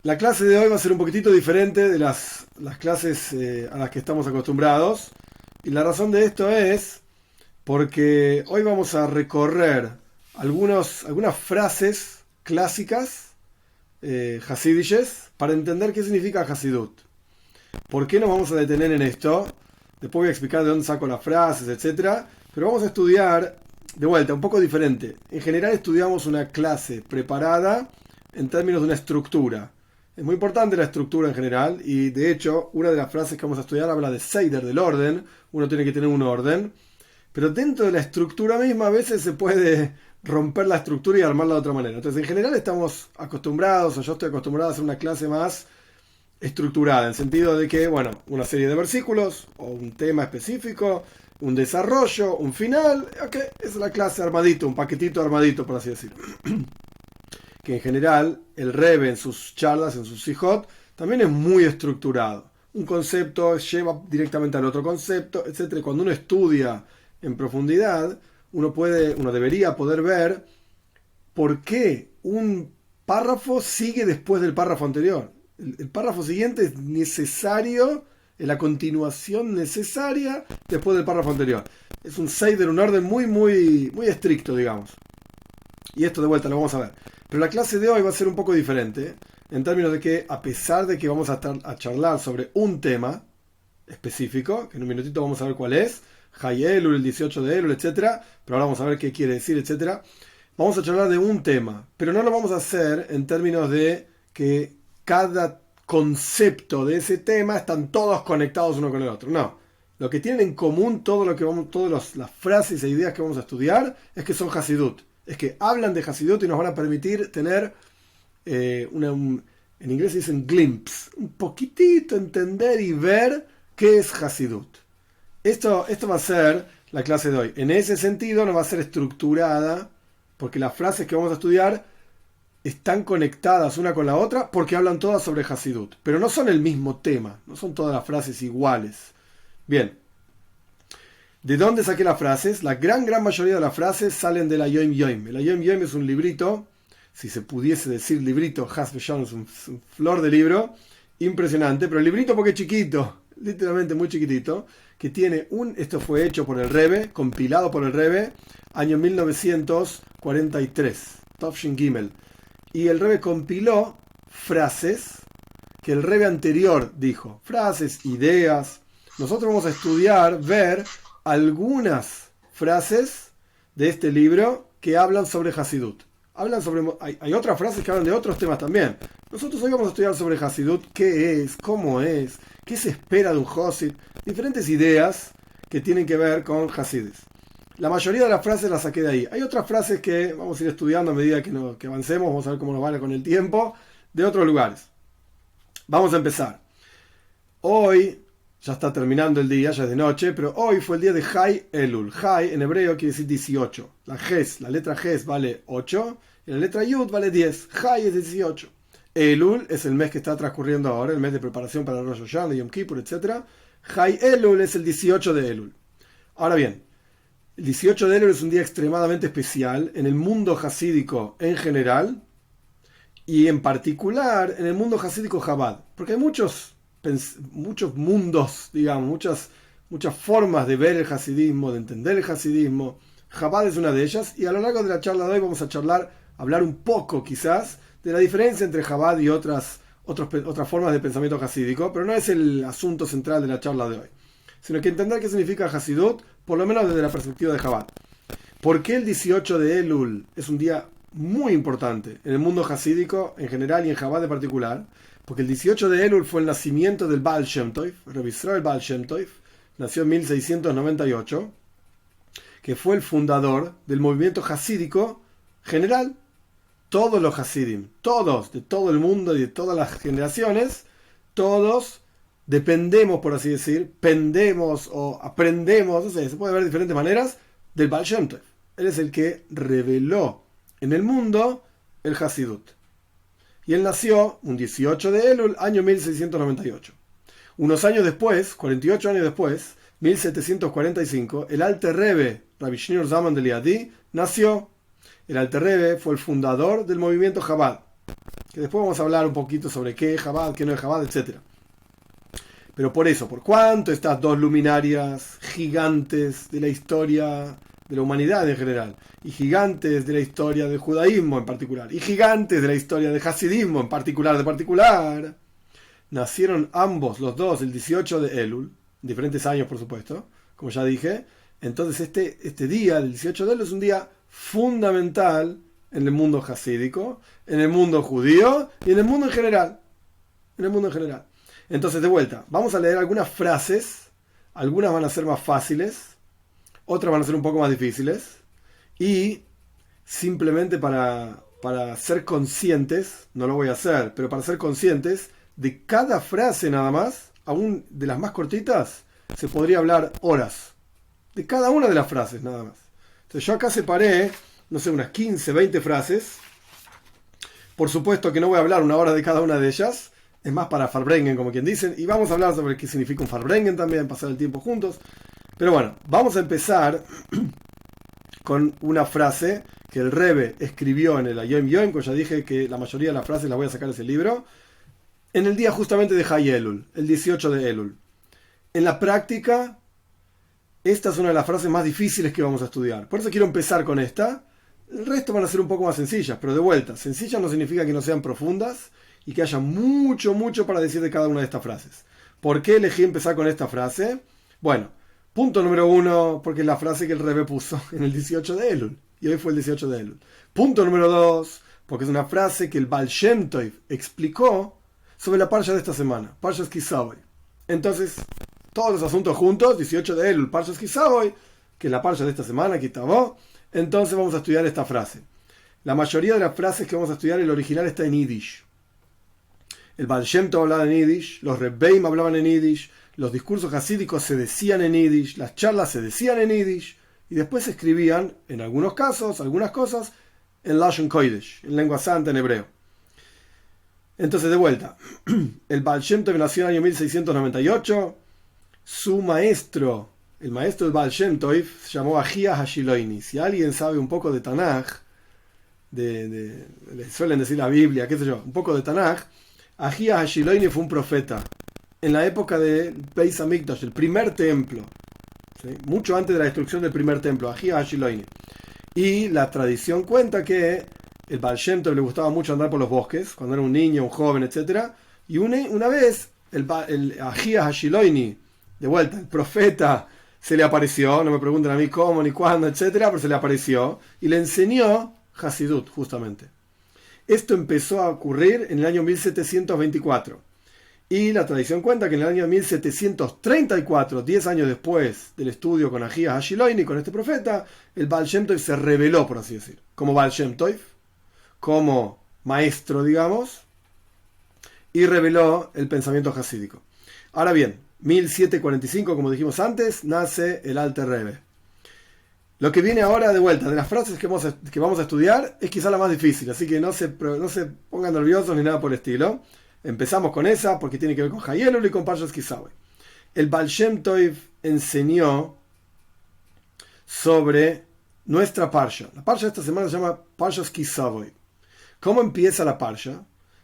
La clase de hoy va a ser un poquitito diferente de las clases a las que estamos acostumbrados. Y la razón de esto es porque hoy vamos a recorrer algunas frases clásicas hasidishes para entender qué significa Hasidut. ¿Por qué nos vamos a detener en esto? Después voy a explicar de dónde saco las frases, etcétera. Pero vamos a estudiar de vuelta, un poco diferente. En general estudiamos una clase preparada en términos de una estructura. Es muy importante la estructura en general y de hecho una de las frases que vamos a estudiar habla de Seider, del orden. Uno tiene que tener un orden. Pero dentro de la estructura misma a veces se puede romper la estructura y armarla de otra manera. Entonces en general estamos acostumbrados, o yo estoy acostumbrado a hacer una clase más estructurada, en el sentido de que, bueno, una serie de versículos o un tema específico, un desarrollo, un final, ok, es la clase armadito, un paquetito armadito, por así decirlo. Que en general el Rebbe en sus charlas, en sus sijot, también es muy estructurado. Un concepto lleva directamente al otro concepto, etcétera. Cuando uno estudia en profundidad, uno debería poder ver por qué un párrafo sigue después del párrafo anterior. El párrafo siguiente es necesario, es la continuación necesaria después del párrafo anterior. Es un seider, un orden muy estricto, digamos. Y esto de vuelta lo vamos a ver. Pero la clase de hoy va a ser un poco diferente, en términos de que, a pesar de que vamos a charlar sobre un tema específico, que en un minutito vamos a ver cuál es, Hay Elul, el 18 de Elul, etcétera, pero ahora vamos a ver qué quiere decir, etcétera. Vamos a charlar de un tema, pero no lo vamos a hacer en términos de que cada concepto de ese tema están todos conectados uno con el otro. No. Lo que tienen en común todas las frases e ideas que vamos a estudiar es que son Hasidut. Es que hablan de Hasidut y nos van a permitir tener en inglés dicen glimpse, un poquitito entender y ver qué es Hasidut. Esto va a ser la clase de hoy. En ese sentido no va a ser estructurada, porque las frases que vamos a estudiar están conectadas una con la otra porque hablan todas sobre Hasidut. Pero no son el mismo tema, no son todas las frases iguales. Bien. ¿De dónde saqué las frases? La gran mayoría de las frases salen de la Yom Yom. El Yom Yom es un librito, si se pudiese decir librito, Has Veshon es un flor de libro, impresionante, pero el librito porque es chiquito, literalmente muy chiquitito, que tiene esto fue hecho por el Rebbe, compilado por el Rebbe, año 1943, Tafshin Gimel. Y el Rebbe compiló frases que el Rebbe anterior dijo, frases, ideas. Nosotros vamos a estudiar, ver algunas frases de este libro que hablan sobre Hasidut. Hay otras frases que hablan de otros temas también. Nosotros hoy vamos a estudiar sobre Hasidut, qué es, cómo es, qué se espera de un Hasid, diferentes ideas que tienen que ver con Hasides. La mayoría de las frases las saqué de ahí. Hay otras frases que vamos a ir estudiando a medida que avancemos, vamos a ver cómo nos va con el tiempo, de otros lugares. Vamos a empezar. Hoy ya está terminando el día, ya es de noche, pero hoy fue el día de Hay Elul. Hay en hebreo quiere decir 18. La letra Ges vale 8 y la letra Yud vale 10. Hay es 18. Elul es el mes que está transcurriendo ahora, el mes de preparación para Rosh Hashanah, Yom Kippur, etc. Hay Elul es el 18 de Elul. Ahora bien, el 18 de Elul es un día extremadamente especial en el mundo hasídico en general y en particular en el mundo hasídico Chabad, porque hay muchos mundos, digamos, muchas formas de ver el hasidismo, de entender el hasidismo. Chabad es una de ellas y a lo largo de la charla de hoy vamos a hablar un poco quizás de la diferencia entre Chabad y otras formas de pensamiento hasídico, pero no es el asunto central de la charla de hoy, sino que entender qué significa Hasidut, por lo menos desde la perspectiva de Chabad. ¿Por qué el 18 de Elul es un día muy importante en el mundo hasídico en general y en Chabad en particular? Porque el 18 de Elul fue el nacimiento del Baal Shem Tov, Rabbi Israel Baal Shem Tov, nació en 1698, que fue el fundador del movimiento hasídico general. Todos los hasidim, todos, de todo el mundo y de todas las generaciones, todos dependemos, por así decir, pendemos o aprendemos, no sé, se puede ver de diferentes maneras, del Baal Shem Tov. Él es el que reveló en el mundo el Hasidut. Y él nació un 18 de Elul, año 1698. Unos años después, 48 años después, 1745, el Alter Rebbe, Rabbi Shneur Zalman de Liadi, nació. El Alter Rebbe fue el fundador del movimiento Chabad. que después vamos a hablar un poquito sobre qué es Chabad, qué no es Chabad, etc. Pero por eso, por cuanto estas dos luminarias gigantes de la historia de la humanidad en general, y gigantes de la historia del judaísmo en particular, y gigantes de la historia del hasidismo en particular, nacieron ambos, los dos, el 18 de Elul, diferentes años por supuesto, como ya dije. Entonces este día, el 18 de Elul, es un día fundamental en el mundo hasídico, en el mundo judío y en el mundo en general. En el mundo en general. Entonces, de vuelta, vamos a leer algunas frases, algunas van a ser más fáciles, otras van a ser un poco más difíciles, y simplemente para ser conscientes, no lo voy a hacer, pero para ser conscientes de cada frase nada más, aún de las más cortitas, se podría hablar horas, de cada una de las frases nada más. Entonces yo acá separé, no sé, unas 15, 20 frases. Por supuesto que no voy a hablar una hora de cada una de ellas, es más para Farbrengen, como quien dicen, y vamos a hablar sobre qué significa un Farbrengen también, pasar el tiempo juntos. Pero bueno, vamos a empezar con una frase que el Rebbe escribió en el Ayom Yom, que ya dije que la mayoría de las frases las voy a sacar de ese libro, en el día justamente de Hay Elul, el 18 de Elul. En la práctica, esta es una de las frases más difíciles que vamos a estudiar. Por eso quiero empezar con esta. El resto van a ser un poco más sencillas, pero de vuelta, sencillas no significa que no sean profundas y que haya mucho para decir de cada una de estas frases. ¿Por qué elegí empezar con esta frase? Bueno, punto número 1, porque es la frase que el Rebbe puso en el 18 de Elul, y hoy fue el 18 de Elul. Punto número 2, porque es una frase que el Baal Shem Tov explicó sobre la parsha de esta semana, Parshas Kisaboy. Entonces, todos los asuntos juntos, 18 de Elul, Parshas Kisaboy, que es la parsha de esta semana, Kitabo. Entonces vamos a estudiar esta frase. La mayoría de las frases que vamos a estudiar, el original está en Yiddish. El Baal Shem Tov hablaba en Yiddish, los Rebbeim hablaban en Yiddish, los discursos hasídicos se decían en Yiddish, las charlas se decían en Yiddish, y después se escribían, en algunos casos, algunas cosas, en Lashon Kodesh, en lengua santa, en hebreo. Entonces, de vuelta, el Baal Shem Tov nació en el año 1698, su maestro, el maestro del Baal Shem Tov, se llamó Ahia Hashiloini. Si alguien sabe un poco de Tanaj, le suelen decir la Biblia, qué sé yo, un poco de Tanaj, Ahia Hashiloini fue un profeta en la época de Beis Hamikdash, el primer templo, ¿sí? Mucho antes de la destrucción del primer templo, Ahia Hashiloini. Y la tradición cuenta que el Baal Shem Tov le gustaba mucho andar por los bosques, cuando era un niño, un joven, etc. Y una vez el Ahia Hashiloini, de vuelta, el profeta, se le apareció, no me pregunten a mí cómo ni cuándo, etc., pero se le apareció y le enseñó Hasidut, justamente. Esto empezó a ocurrir en el año 1724. Y la tradición cuenta que en el año 1734, 10 años después del estudio con Ahia Hashiloini, con este profeta, el Baal Shem Tov se rebeló, por así decir, como Baal Shem Tov, como maestro, digamos, y reveló el pensamiento hasídico. Ahora bien, 1745, como dijimos antes, nace el Alter Rebbe. Lo que viene ahora de vuelta, de las frases que vamos a estudiar, es quizá la más difícil, así que no se pongan nerviosos ni nada por el estilo. Empezamos con esa porque tiene que ver con Hay Elul y con Parshas Kisaboy. El Baal Shem Tov enseñó sobre nuestra parsha. La parsha de esta semana se llama Parshas Kisaboy. ¿Cómo empieza la parsha?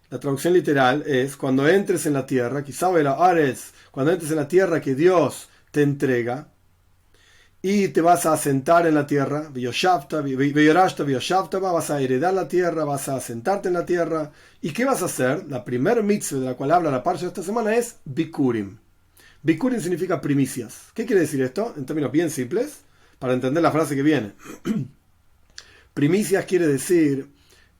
La traducción literal es: cuando entres en la tierra, Kisaboy la Ares, cuando entres en la tierra que Dios te entrega, y te vas a asentar en la tierra, vas a heredar la tierra, vas a asentarte en la tierra. ¿Y qué vas a hacer? La primer mitzvah de la cual habla la parsha de esta semana es Bikurim. Bikurim significa primicias. ¿Qué quiere decir esto? En términos bien simples, para entender la frase que viene. Primicias quiere decir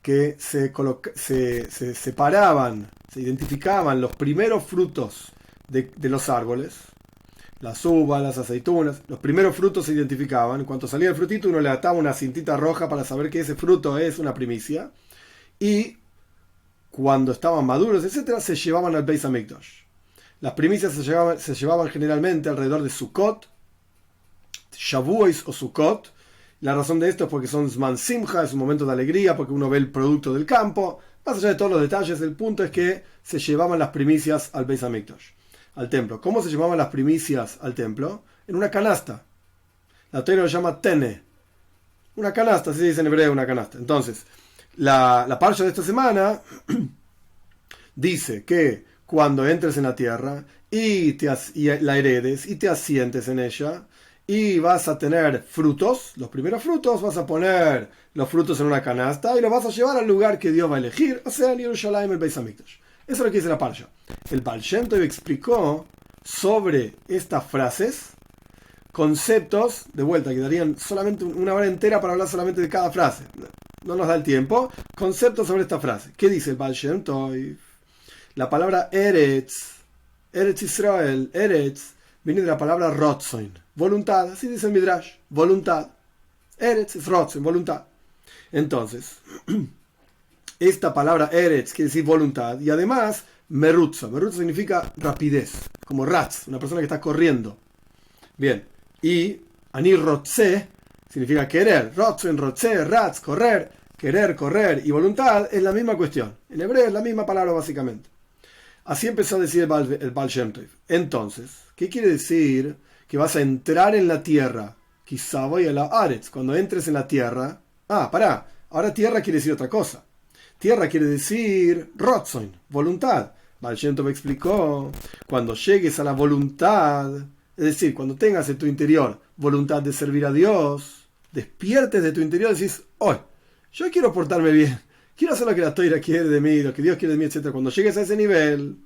que se separaban, se identificaban los primeros frutos de los árboles. Las uvas, las aceitunas, los primeros frutos se identificaban. En cuanto salía el frutito, uno le ataba una cintita roja para saber que ese fruto es una primicia. Y cuando estaban maduros, etc., se llevaban al Beis Hamikdash. Las primicias se llevaban generalmente alrededor de Sukkot, Shavuos o Sukkot. La razón de esto es porque son Zman Simcha, es un momento de alegría, porque uno ve el producto del campo. Más allá de todos los detalles, el punto es que se llevaban las primicias al Beis Hamikdash, al templo. ¿Cómo se llevaban las primicias al templo? En una canasta. La Torá lo llama tene. Una canasta, así se dice en hebreo, una canasta. Entonces, La parsha de esta semana dice que cuando entres en la tierra y la heredes y te asientes en ella y vas a tener frutos, los primeros frutos, vas a poner los frutos en una canasta y los vas a llevar al lugar que Dios va a elegir, o sea, en Jerusalén, el Beis Hamikdash. Eso es lo que dice la parsha. El Baal Shem Tov explicó sobre estas frases conceptos, de vuelta, que darían solamente una hora entera para hablar solamente de cada frase. No nos da el tiempo. Conceptos sobre esta frase. ¿Qué dice el Baal Shem Tov? La palabra Eretz, Eretz Israel, Eretz, viene de la palabra Rotzoin, voluntad, así dice el Midrash, voluntad. Eretz es Rotzoin, voluntad. Entonces, esta palabra Eretz quiere decir voluntad, y además Merutza. Merutza significa rapidez, como Ratz, una persona que está corriendo. Bien, y Ani Rotze significa querer. Rotzoin, Rotze, Ratz, correr, querer, correr, y voluntad es la misma cuestión. En hebreo es la misma palabra básicamente. Así empezó a decir el Baal Shem Tov. Entonces, ¿qué quiere decir? Que vas a entrar en la tierra. Quizá voy a la Aretz. Cuando entres en la tierra. Ahora tierra quiere decir otra cosa. Tierra quiere decir Rotzoin, voluntad. Baal Shem Tov explicó. Cuando llegues a la voluntad, es decir, cuando tengas en tu interior voluntad de servir a Dios, despiertes de tu interior y decís, hoy, yo quiero portarme bien. Quiero hacer lo que la Toira quiere de mí, lo que Dios quiere de mí, etc. Cuando llegues a ese nivel,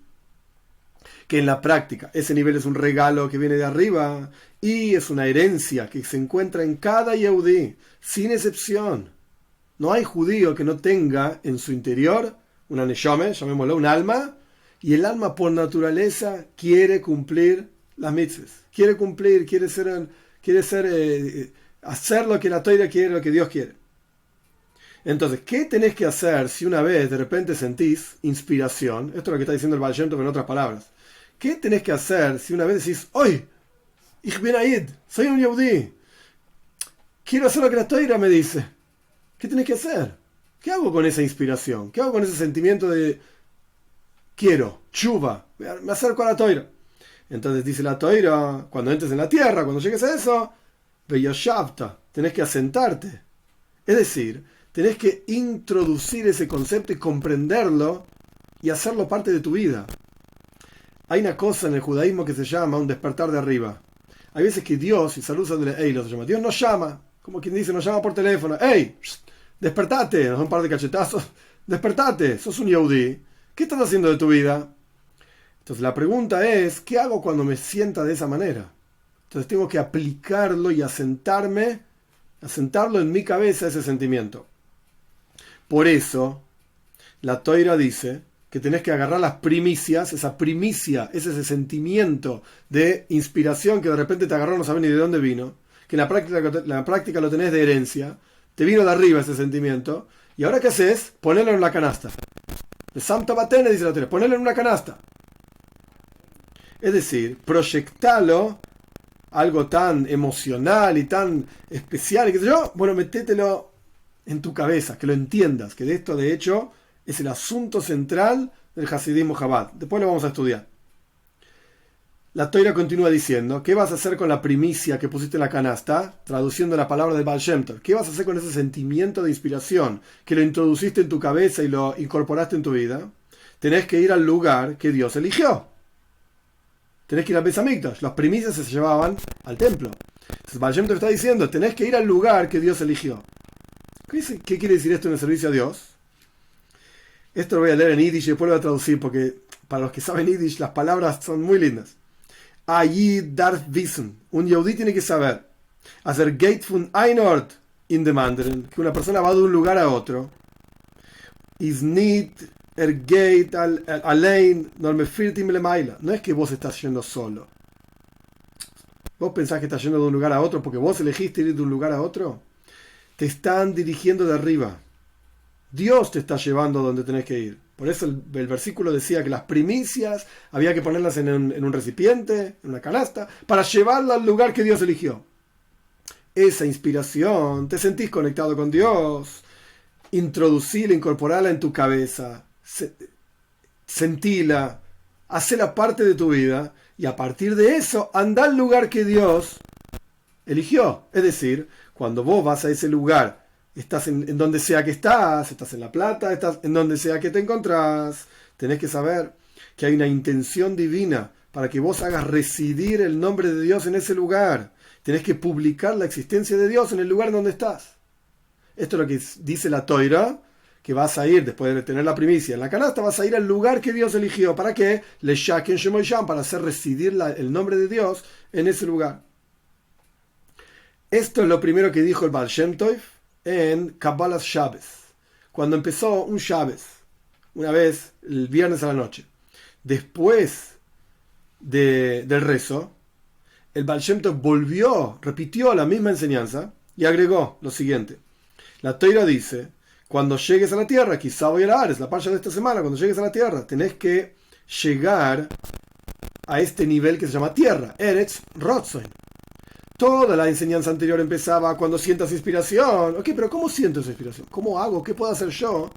que en la práctica ese nivel es un regalo que viene de arriba y es una herencia que se encuentra en cada Yehudí, sin excepción. No hay judío que no tenga en su interior una neshome, llamémoslo, un alma, y el alma por naturaleza quiere cumplir las mitzvahs. Quiere cumplir, hacer lo que la Toira quiere, lo que Dios quiere. Entonces, ¿qué tenés que hacer si una vez de repente sentís inspiración? Esto es lo que está diciendo el Baal Shem Tov en otras palabras. ¿Qué tenés que hacer si una vez decís, ¡Oy! Ich bin Aid, soy un Yehudí. Quiero hacer lo que la Toira me dice. ¿Qué tenés que hacer? ¿Qué hago con esa inspiración? ¿Qué hago con ese sentimiento de quiero, chuva, me acerco a la Toira? Entonces dice la Toira, cuando entres en la tierra, cuando llegues a eso, Veyoshavta, tenés que asentarte. Es decir, tenés que introducir ese concepto y comprenderlo y hacerlo parte de tu vida. Hay una cosa en el judaísmo que se llama un despertar de arriba. Hay veces que Dios, y saludos de Eilo se llama, Dios nos llama, como quien dice, nos llama por teléfono. ¡Ey! Despertate, nos da un par de cachetazos. Despertate, sos un Yehudí. ¿Qué estás haciendo de tu vida? Entonces la pregunta es, ¿qué hago cuando me sienta de esa manera? Entonces tengo que aplicarlo y asentarlo en mi cabeza ese sentimiento. Por eso, la Toira dice que tenés que agarrar las primicias, esa primicia, es ese sentimiento de inspiración que de repente te agarró, no sabes ni de dónde vino, que en la práctica lo tenés de herencia, te vino de arriba ese sentimiento, y ahora ¿qué haces? Ponelo en una canasta. De Samta Batene dice la Toira, ponelo en una canasta. Es decir, proyectalo, algo tan emocional y tan especial, y qué sé yo, bueno, metételo en tu cabeza, que lo entiendas, que de esto de hecho es el asunto central del Hasidismo Chabad. Después lo vamos a estudiar. La Toira continúa diciendo, ¿qué vas a hacer con la primicia que pusiste en la canasta? Traduciendo la palabra del Baal Shem Tov. ¿Qué vas a hacer con ese sentimiento de inspiración que lo introduciste en tu cabeza y lo incorporaste en tu vida? Tenés que ir al lugar que Dios eligió. Tenés que ir al Beis Hamikdash. Las primicias se llevaban al templo. Entonces Baal Shem Tov está diciendo, tenés que ir al lugar que Dios eligió. ¿Qué quiere decir esto en el servicio a Dios? Esto lo voy a leer en Yiddish y después lo voy a traducir porque para los que saben Yiddish las palabras son muy lindas. Allí darf wissen. Un Yehudí tiene que saber. Hacer Gate von ein Ort in dem anderen. Que una persona va de un lugar a otro. Is nicht geht allein nor mefirt im lemaila. No es que vos estás yendo solo. ¿Vos pensás que estás yendo de un lugar a otro porque vos elegiste ir de un lugar a otro? Te están dirigiendo de arriba. Dios te está llevando donde tenés que ir. Por eso el versículo decía que las primicias había que ponerlas en un recipiente, en una canasta, para llevarla al lugar que Dios eligió. Esa inspiración, te sentís conectado con Dios, introducila, incorporala en tu cabeza, sentila, hacela parte de tu vida, y a partir de eso, anda al lugar que Dios eligió. Es decir, cuando vos vas a ese lugar Estás en donde sea que estás en La Plata, estás en donde sea que te encontrás. Tenés que saber que hay una intención divina para que vos hagas residir el nombre de Dios en ese lugar. Tenés que publicar la existencia de Dios en el lugar donde estás. Esto es lo que dice la Toira, que vas a ir, después de tener la primicia en la canasta, vas a ir al lugar que Dios eligió. ¿Para qué? Le shaken shemoyam, para hacer residir el nombre de Dios en ese lugar. Esto es lo primero que dijo el Baal Shem Tov en Kabbalah Shabbos, cuando empezó un Shabbos, una vez el viernes a la noche. Después del rezo, el Baal Shem Tov repitió la misma enseñanza y agregó lo siguiente. La Toira dice, cuando llegues a la tierra, quizá voy a la Ares, la parcha de esta semana, cuando llegues a la tierra, tenés que llegar a este nivel que se llama tierra, Eretz Rotzoin. Toda la enseñanza anterior empezaba cuando sientas inspiración. Ok, pero ¿cómo siento esa inspiración? ¿Cómo hago? ¿Qué puedo hacer yo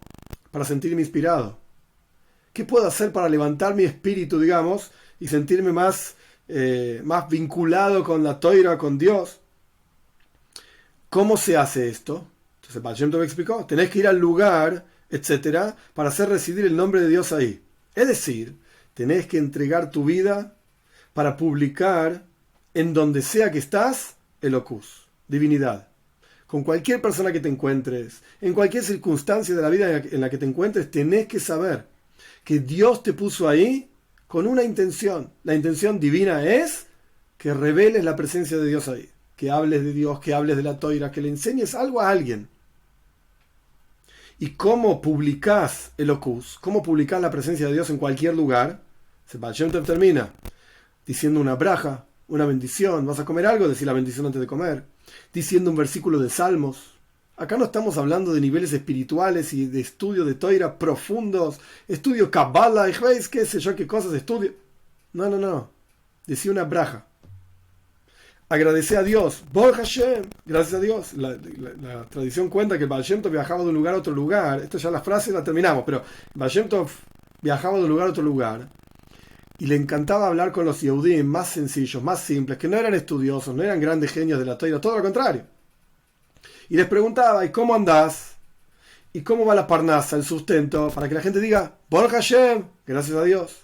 para sentirme inspirado? ¿Qué puedo hacer para levantar mi espíritu, digamos, y sentirme más vinculado con la Toira, con Dios? ¿Cómo se hace esto? Entonces el Baal Shem Tov explicó, tenés que ir al lugar, etcétera, para hacer residir el nombre de Dios ahí. Es decir, tenés que entregar tu vida para publicar en donde sea que estás, Elocus, divinidad. Con cualquier persona que te encuentres, en cualquier circunstancia de la vida en la que te encuentres, tenés que saber que Dios te puso ahí con una intención. La intención divina es que reveles la presencia de Dios ahí. Que hables de Dios, que hables de la Toira, que le enseñes algo a alguien. ¿Y cómo publicás Elocus? ¿Cómo publicás la presencia de Dios en cualquier lugar? Se termina diciendo una braja, una bendición. ¿Vas a comer algo? Decir la bendición antes de comer. Diciendo un versículo de Salmos. Acá no estamos hablando de niveles espirituales y de estudio de Toira profundos, estudio Kabbalah, y veis qué sé yo qué cosas estudio. No. Decía una braja. Agradecer a Dios. Baruch Hashem. Gracias a Dios. La tradición cuenta que el Baal Shem Tov viajaba de un lugar a otro lugar. Esto ya las frases las terminamos, pero el Baal Shem Tov viajaba de un lugar a otro lugar. Y le encantaba hablar con los Yehudim más sencillos, más simples, que no eran estudiosos, no eran grandes genios de la Toira, todo lo contrario. Y les preguntaba, ¿y cómo andás? ¿Y cómo va la parnasa, el sustento? Para que la gente diga, Baruch Hashem, gracias a Dios.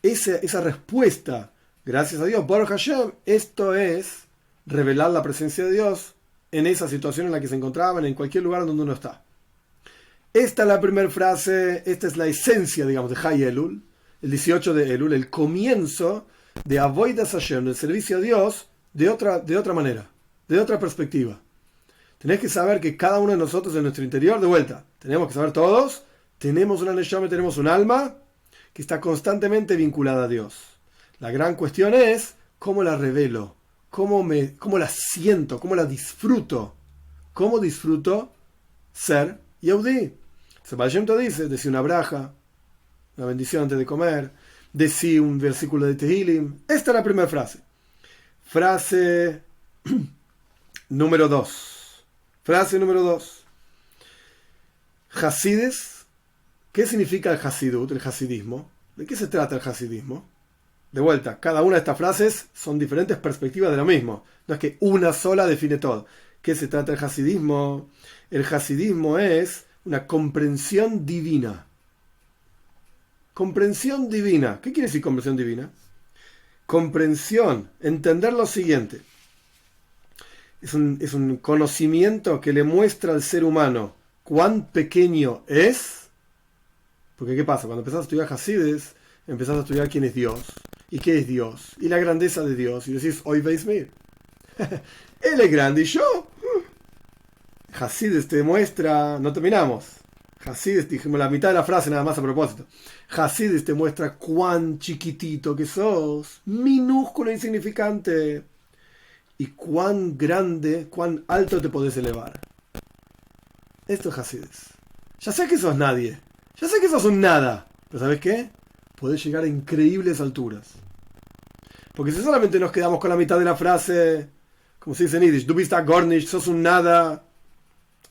Esa respuesta, gracias a Dios, Baruch Hashem, esto es revelar la presencia de Dios en esa situación en la que se encontraban, en cualquier lugar donde uno está. Esta es la primera frase, esta es la esencia, digamos, de Hay Elul. El 18 de Elul, el comienzo de Avodas Hashem, del servicio a Dios, de otra manera, de otra perspectiva. Tenés que saber que cada uno de nosotros en nuestro interior, de vuelta, tenemos que saber todos, tenemos una neshama, tenemos un alma que está constantemente vinculada a Dios. La gran cuestión es cómo la revelo, cómo la siento, cómo la disfruto, cómo disfruto ser Yehudí. Baal Shem Tov dice, decía una braja, una bendición antes de comer, decía un versículo de Tehillim. Esta es la primera frase. Frase número 2. Frase número 2. Hasides. ¿Qué significa el Hasidut, el hasidismo? ¿De qué se trata el hasidismo? De vuelta, cada una de estas frases son diferentes perspectivas de lo mismo. No es que una sola define todo. ¿Qué se trata el hasidismo? El hasidismo es una comprensión divina. Comprensión divina. ¿Qué quiere decir comprensión divina? Comprensión, entender lo siguiente. Es un conocimiento que le muestra al ser humano cuán pequeño es. Porque ¿qué pasa? Cuando empezás a estudiar Hasides, empezás a estudiar quién es Dios, y qué es Dios, y la grandeza de Dios, y decís, hoy veis mir. Él es grande y yo. Hasides te muestra, no terminamos. Hasides, dijimos la mitad de la frase nada más a propósito. Hasides te muestra cuán chiquitito que sos, minúsculo e insignificante, y cuán grande, cuán alto te podés elevar. Esto es Hasides. Ya sé que sos nadie, ya sé que sos un nada, pero ¿sabes qué? Podés llegar a increíbles alturas. Porque si solamente nos quedamos con la mitad de la frase, como se dice en Yiddish, du bist a Gornish, sos un nada,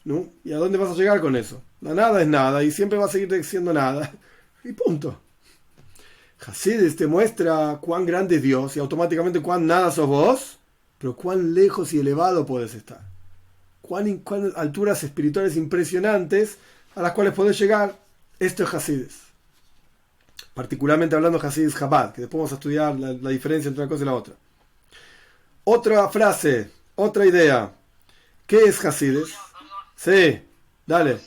¿no? ¿Y a dónde vas a llegar con eso? La nada es nada y siempre va a seguir siendo nada. Y punto. Hasides te muestra cuán grande es Dios y automáticamente cuán nada sos vos, pero cuán lejos y elevado puedes estar. cuán alturas espirituales impresionantes a las cuales podés llegar. Esto es Hasides. Particularmente hablando de Hasides Chabad, que después vamos a estudiar la diferencia entre una cosa y la otra. Otra frase, otra idea. ¿Qué es Hasides? Sí, dale.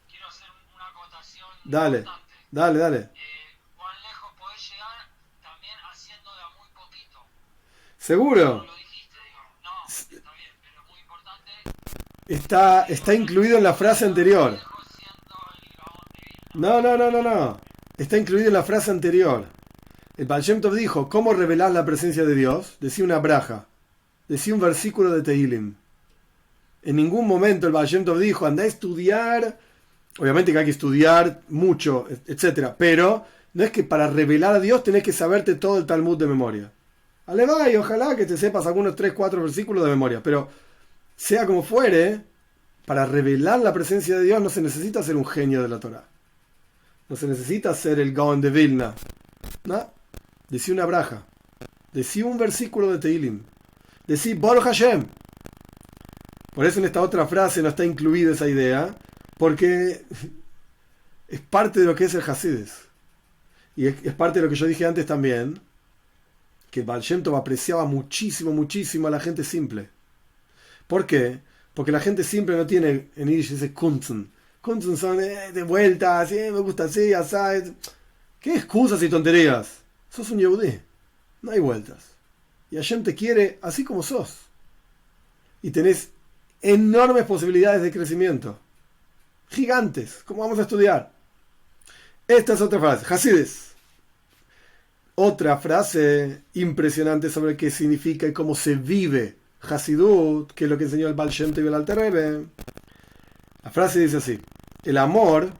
Quiero hacer una acotación Dale, importante. dale. ¿Cuán lejos podés llegar también haciendo de a muy poquito? ¿Seguro? No lo dijiste, digo. No, está bien, pero es muy importante. Está incluido en la frase anterior. Lejos siendo el Gaón divino. No. Está incluido en la frase anterior. El Baal Shem Tov dijo, ¿cómo revelar la presencia de Dios? Decía una braja. Decía un versículo de Tehilim. En ningún momento el Baal Shem Tov dijo, anda a estudiar. Obviamente que hay que estudiar mucho, etc. Pero no es que para revelar a Dios tenés que saberte todo el Talmud de memoria. Alevá, y ojalá que te sepas algunos 3, 4 versículos de memoria. Pero sea como fuere, para revelar la presencia de Dios no se necesita ser un genio de la Torah. No se necesita ser el Gaon de Vilna. ¿No? Decía una braja. Decía un versículo de Tehilim. Decía Baruch Hashem. Por eso en esta otra frase no está incluida esa idea, porque es parte de lo que es el Hasides. Y es parte de lo que yo dije antes también, que Baal Shem Tov apreciaba muchísimo a la gente simple. ¿Por qué? Porque la gente simple no tiene, en Yiddish dice Kunzen. Kunzen son de vueltas, me gusta así, así. ¿Qué excusas y tonterías? Sos un Yehudí. No hay vueltas. Y Hashem te quiere así como sos. Y tenés enormes posibilidades de crecimiento. Gigantes, como vamos a estudiar. Esta es otra frase. Hasides. Otra frase impresionante sobre qué significa y cómo se vive Hasidut, que es lo que enseñó el Baal Shem Tov y el Alter Rebbe. La frase dice así: el amor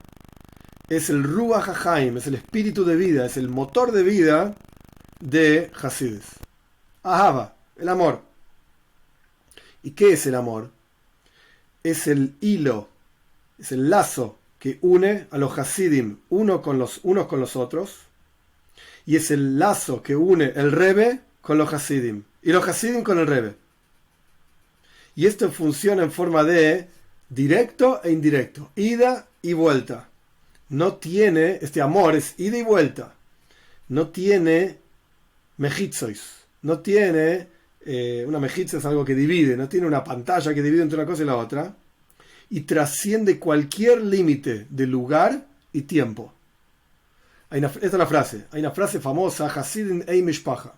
es el Ruach HaChaim, es el espíritu de vida, es el motor de vida de Hasides. Ahava, el amor. ¿Y qué es el amor? Es el hilo, es el lazo que une a los Hasidim unos con los otros, y es el lazo que une el Rebbe con los Hasidim y los Hasidim con el Rebbe. Y esto funciona en forma de directo e indirecto, ida y vuelta. No tiene, este amor es ida y vuelta. No tiene mejitzois, no tiene una mejitza, es algo que divide, no tiene una pantalla que divide entre una cosa y la otra, y trasciende cualquier límite de lugar y tiempo. Esta es la frase. Hay una frase famosa: Hasidim ei mishpacha.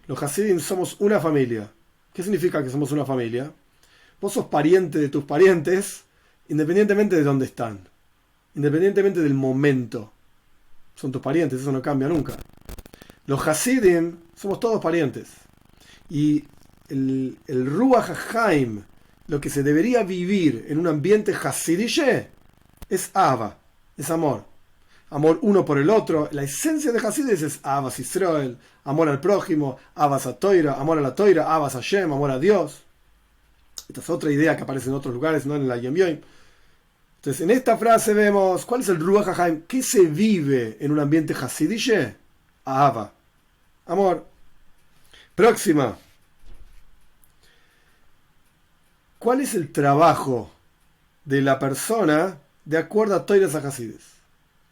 Los Hasidim somos una familia. ¿Qué significa que somos una familia? Vos sos pariente de tus parientes, independientemente de dónde están, independientemente del momento. Son tus parientes, eso no cambia nunca. Los Hasidim somos todos parientes. Y el Ruach HaChaim, lo que se debería vivir en un ambiente Hasidishe, es Ava, es amor. Amor uno por el otro. La esencia de Hasides es Avas Israel, amor al prójimo, Avas a Toira, amor a la Toira, Avas a Hashem, amor a Dios. Esta es otra idea que aparece en otros lugares, no en la Yom Yom. Entonces, en esta frase vemos cuál es el Ruach HaChaim. ¿Qué se vive en un ambiente Hasidishe? Ava, amor. Próxima. ¿Cuál es el trabajo de la persona de acuerdo a Toiras HaHasides?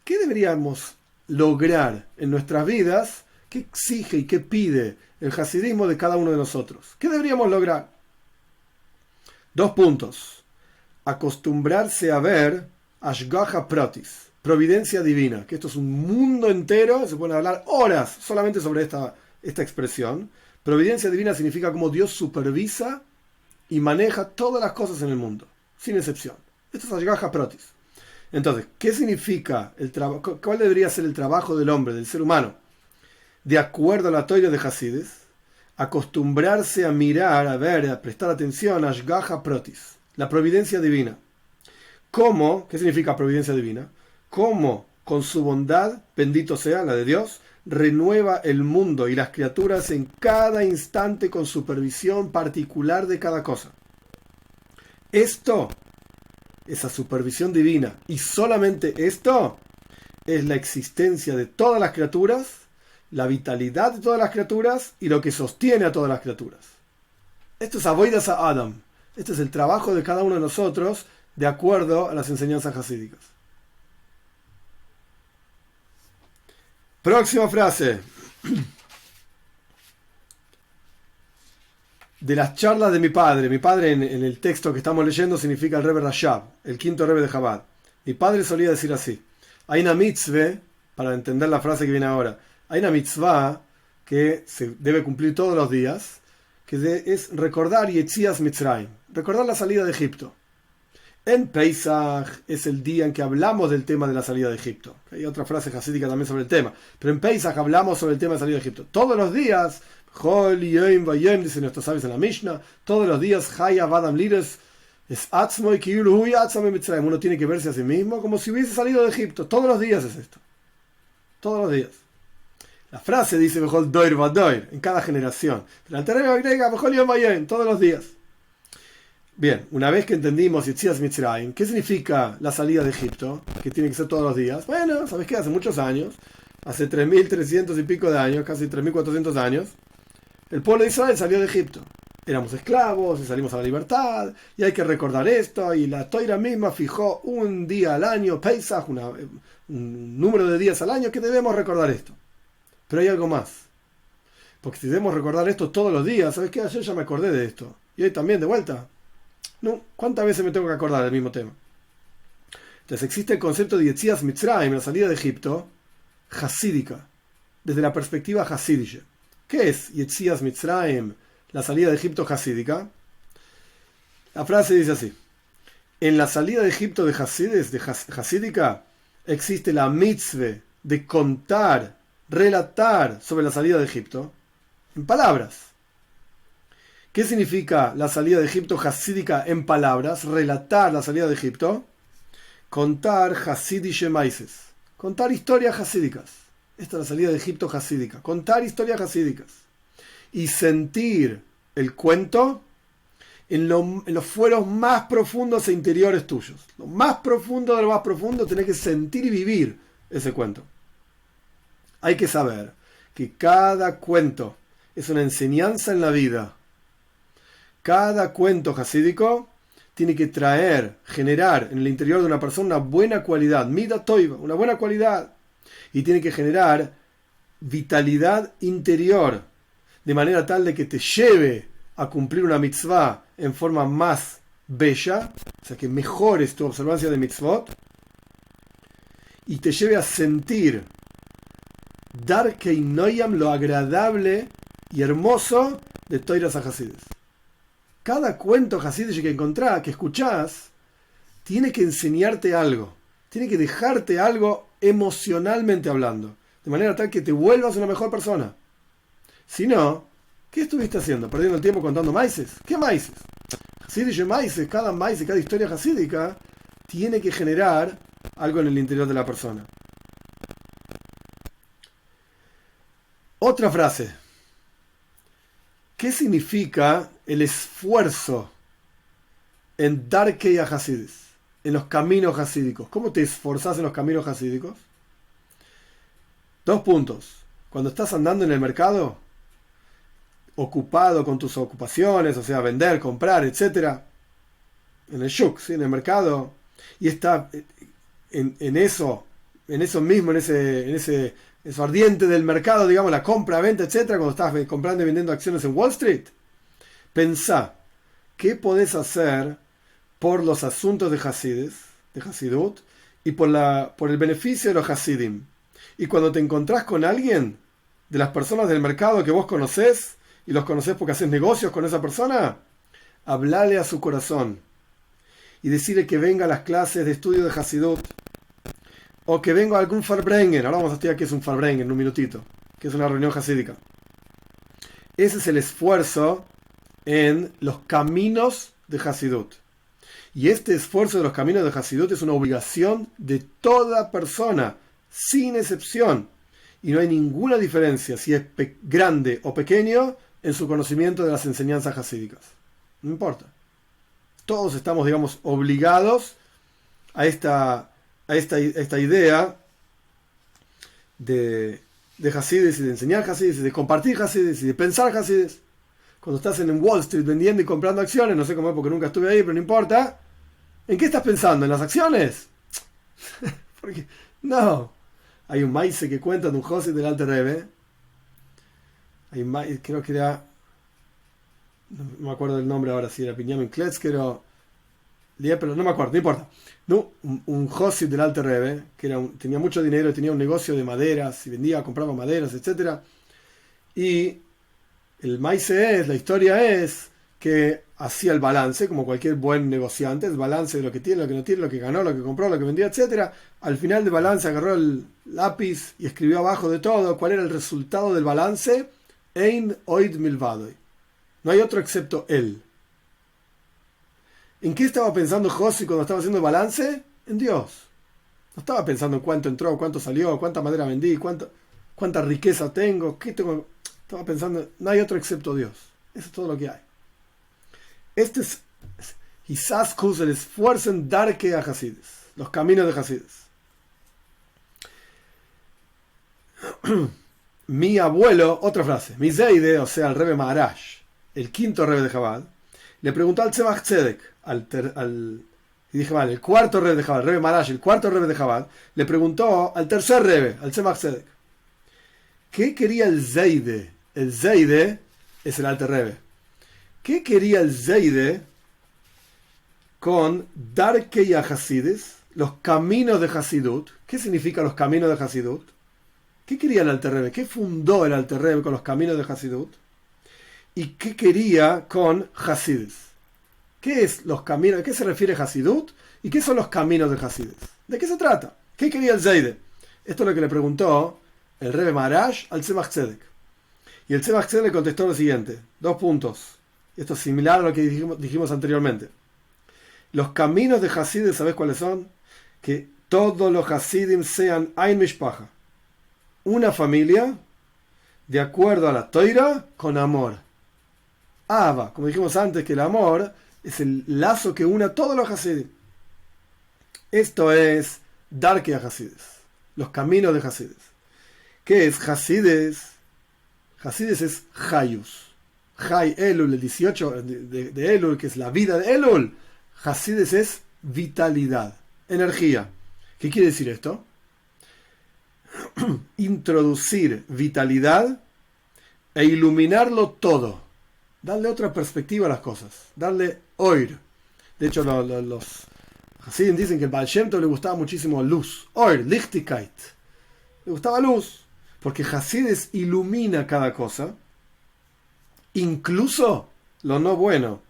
¿Qué deberíamos lograr en nuestras vidas? ¿Qué exige y qué pide el hasidismo de cada uno de nosotros? ¿Qué deberíamos lograr? 2 puntos. Acostumbrarse a ver Ashgaha Protis, providencia divina, que esto es un mundo entero, se pueden hablar horas solamente sobre esta expresión. Providencia divina significa cómo Dios supervisa y maneja todas las cosas en el mundo, sin excepción. Esto es Ashgaha Protis. Entonces, ¿qué significa el trabajo? ¿Cuál debería ser el trabajo del hombre, del ser humano? De acuerdo a la Toira de Hasides, acostumbrarse a mirar, a ver, a prestar atención a Ashgaha Protis, la providencia divina. ¿Cómo? ¿Qué significa providencia divina? ¿Cómo con su bondad, bendito sea la de Dios, renueva el mundo y las criaturas en cada instante con supervisión particular de cada cosa? Esto, esa supervisión divina, y solamente esto, es la existencia de todas las criaturas, la vitalidad de todas las criaturas y lo que sostiene a todas las criaturas. Esto es Avodas a Adam. Este es el trabajo de cada uno de nosotros de acuerdo a las enseñanzas hasídicas. Próxima frase. De las charlas de mi padre. Mi padre en el texto que estamos leyendo significa el Rebbe Rashab, el quinto Rebbe de Chabad. Mi padre solía decir así. Hay una mitzvah, para entender la frase que viene ahora, hay una mitzvah que se debe cumplir todos los días, que es recordar Yetzias Mitzrayim, recordar la salida de Egipto. En Pesach es el día en que hablamos del tema de la salida de Egipto. Hay otra frase hasídica también sobre el tema, pero en Pesach hablamos sobre el tema de la salida de Egipto. Todos los días, Chol, Yom, Vayom, dicen nuestros sabios en la Mishnah, todos los días, Chaya, Vadam, Lides, es Atzmo y Kiulu, Huy, Atzmo, Mitzrayim. Uno tiene que verse a sí mismo como si hubiese salido de Egipto. Todos los días es esto. Todos los días. La frase dice, Bejol Doir Vadoir, en cada generación. Delante de la griega, Bejol Yom Vayom, todos los días. Bien, una vez que entendimos Yetzias Mitzrayim, ¿qué significa la salida de Egipto? Que tiene que ser todos los días. Bueno, ¿sabes qué? Hace muchos años, hace 3.300 y pico de años, casi 3.400 años, el pueblo de Israel salió de Egipto. Éramos esclavos y salimos a la libertad, y hay que recordar esto, y la Toira misma fijó un día al año, Pesach, un número de días al año que debemos recordar esto. Pero hay algo más. Porque si debemos recordar esto todos los días, ¿sabes qué? Ayer ya me acordé de esto. Y hoy también, de vuelta. No, ¿cuántas veces me tengo que acordar del mismo tema? Entonces existe el concepto de Yetzias Mitzrayim, la salida de Egipto, hasídica, desde la perspectiva hasídica. ¿Qué es Yetzias Mitzrayim, la salida de Egipto hasídica? La frase dice así. En la salida de Egipto de hasídica, existe la mitzvah de contar, relatar sobre la salida de Egipto en palabras. ¿Qué significa la salida de Egipto hasídica en palabras? Relatar la salida de Egipto. Contar hasídische maises. Contar historias hasídicas. Esta es la salida de Egipto hasídica. Contar historias hasídicas. Y sentir el cuento en los fueros más profundos e interiores tuyos. Lo más profundo de lo más profundo, tenés que sentir y vivir ese cuento. Hay que saber que cada cuento es una enseñanza en la vida. Cada cuento hasídico tiene que generar en el interior de una persona una buena cualidad, mida toiva, una buena cualidad, y tiene que generar vitalidad interior, de manera tal de que te lleve a cumplir una mitzvah en forma más bella, o sea que mejores tu observancia de mitzvot, y te lleve a sentir Darkei Noyam, lo agradable y hermoso de Toiras HaHasidus. Cada cuento hasídico que encontrás, que escuchás, tiene que enseñarte algo, tiene que dejarte algo emocionalmente hablando, de manera tal que te vuelvas una mejor persona. Si no, ¿qué estuviste haciendo? ¿Perdiendo el tiempo contando maices? ¿Qué maices? Hasídico maices, cada maice, cada historia hasídica tiene que generar algo en el interior de la persona. Otra frase. ¿Qué significa el esfuerzo en Darkei HaHasidus, en los caminos hasídicos? ¿Cómo te esforzás en los caminos hasídicos? 2 puntos. Cuando estás andando en el mercado, ocupado con tus ocupaciones, o sea, vender, comprar, etc., en el shuk, ¿sí? En el mercado, y está en eso mismo, en ese ardiente del mercado, digamos, la compra, venta, etcétera, cuando estás comprando y vendiendo acciones en Wall Street, pensá qué podés hacer por los asuntos de Hasidut, y por el beneficio de los Hasidim. Y cuando te encontrás con alguien de las personas del mercado que vos conocés, y los conocés porque haces negocios con esa persona, hablale a su corazón y decirle que venga a las clases de estudio de Hasidut, o que venga algún Farbrengen. Ahora vamos a estudiar qué es un Farbrengen en un minutito, que es una reunión hasídica. Ese es el esfuerzo en los caminos de Hasidut. Y este esfuerzo de los caminos de Hasidut es una obligación de toda persona, sin excepción. Y no hay ninguna diferencia si es grande o pequeño en su conocimiento de las enseñanzas hasídicas. No importa. Todos estamos, digamos, obligados a esta idea de Hasidus y de enseñar Hasidus y de compartir Hasidus y de pensar Hasidus. cuando estás en Wall Street vendiendo y comprando acciones, no sé cómo es porque nunca estuve ahí, pero no importa. ¿En qué estás pensando? ¿En las acciones? Porque, no. Hay un maíz que cuenta de un Josid del Alter Rebbe. Hay un maíz, creo que era, no me acuerdo del nombre ahora, si era Binyamin Kletzker o pero no me acuerdo, no importa. No, un Josid del Alter Rebbe, que tenía mucho dinero, tenía un negocio de maderas, y vendía, compraba maderas, etcétera. Y el maíz la historia es que hacía el balance, como cualquier buen negociante, el balance de lo que tiene, lo que no tiene, lo que ganó, lo que compró, lo que vendió, etcétera. Al final del balance agarró el lápiz y escribió abajo de todo cuál era el resultado del balance. Ein oid milvadoy. No hay otro excepto él. ¿En qué estaba pensando José cuando estaba haciendo el balance? En Dios. No estaba pensando en cuánto entró, cuánto salió, cuánta madera vendí, cuánta riqueza tengo, qué tengo. Estaba pensando, no hay otro excepto Dios. Eso es todo lo que hay. Este es Hisaskus, el esfuerzo en Darke a Hasides, los caminos de Hasides. Mi abuelo, otra frase, mi Zeide, o sea, el Rebbe Maharaj, el quinto Rebbe de Chabad, le preguntó al Tzemach Tzedek, y dije, vale, el cuarto Rebbe de Chabad, el Rebbe Maharaj, el cuarto Rebbe de Chabad, le preguntó al tercer Rebbe, al Tzemach Tzedek, ¿qué quería el Zeide? El Zeide es el Alter Rebbe. ¿Qué quería el Zeide con Darkei Hasides, los caminos de Hasidut? ¿Qué significa los caminos de Hasidut? ¿Qué quería el Alter Rebbe? ¿Qué fundó el Alter Rebbe con los caminos de Hasidut? ¿Y qué quería con Hasides? ¿Qué es los caminos? ¿A qué se refiere Hasidut? ¿Y qué son los caminos de Hasides? ¿De qué se trata? ¿Qué quería el Zeide? Esto es lo que le preguntó el Rebbe Maharaj al Tzemach Tzedek. Y el Tzemach Tzedek le contestó lo siguiente. 2 puntos. Esto es similar a lo que dijimos anteriormente. Los caminos de Hasidim, ¿sabes cuáles son? Que todos los Hasidim sean Ein Mishpacha, una familia, de acuerdo a la Toira, con amor. Ava, como dijimos antes, que el amor es el lazo que une a todos los Hasidim. Esto es Darkei Hasides, los caminos de Hasides. ¿Qué es Hasides? Hasides es Hayus. Hay Elul, el 18 de Elul, que es la vida de Elul. Hasides es vitalidad, energía. ¿Qué quiere decir esto? Introducir vitalidad e iluminarlo todo. Darle otra perspectiva a las cosas. Darle oir. De hecho, los Hasidim dicen que al Baal Shem Tov le gustaba muchísimo luz. Oir, Lichtigkeit. Le gustaba luz. Porque Hasides ilumina cada cosa. Incluso lo no bueno.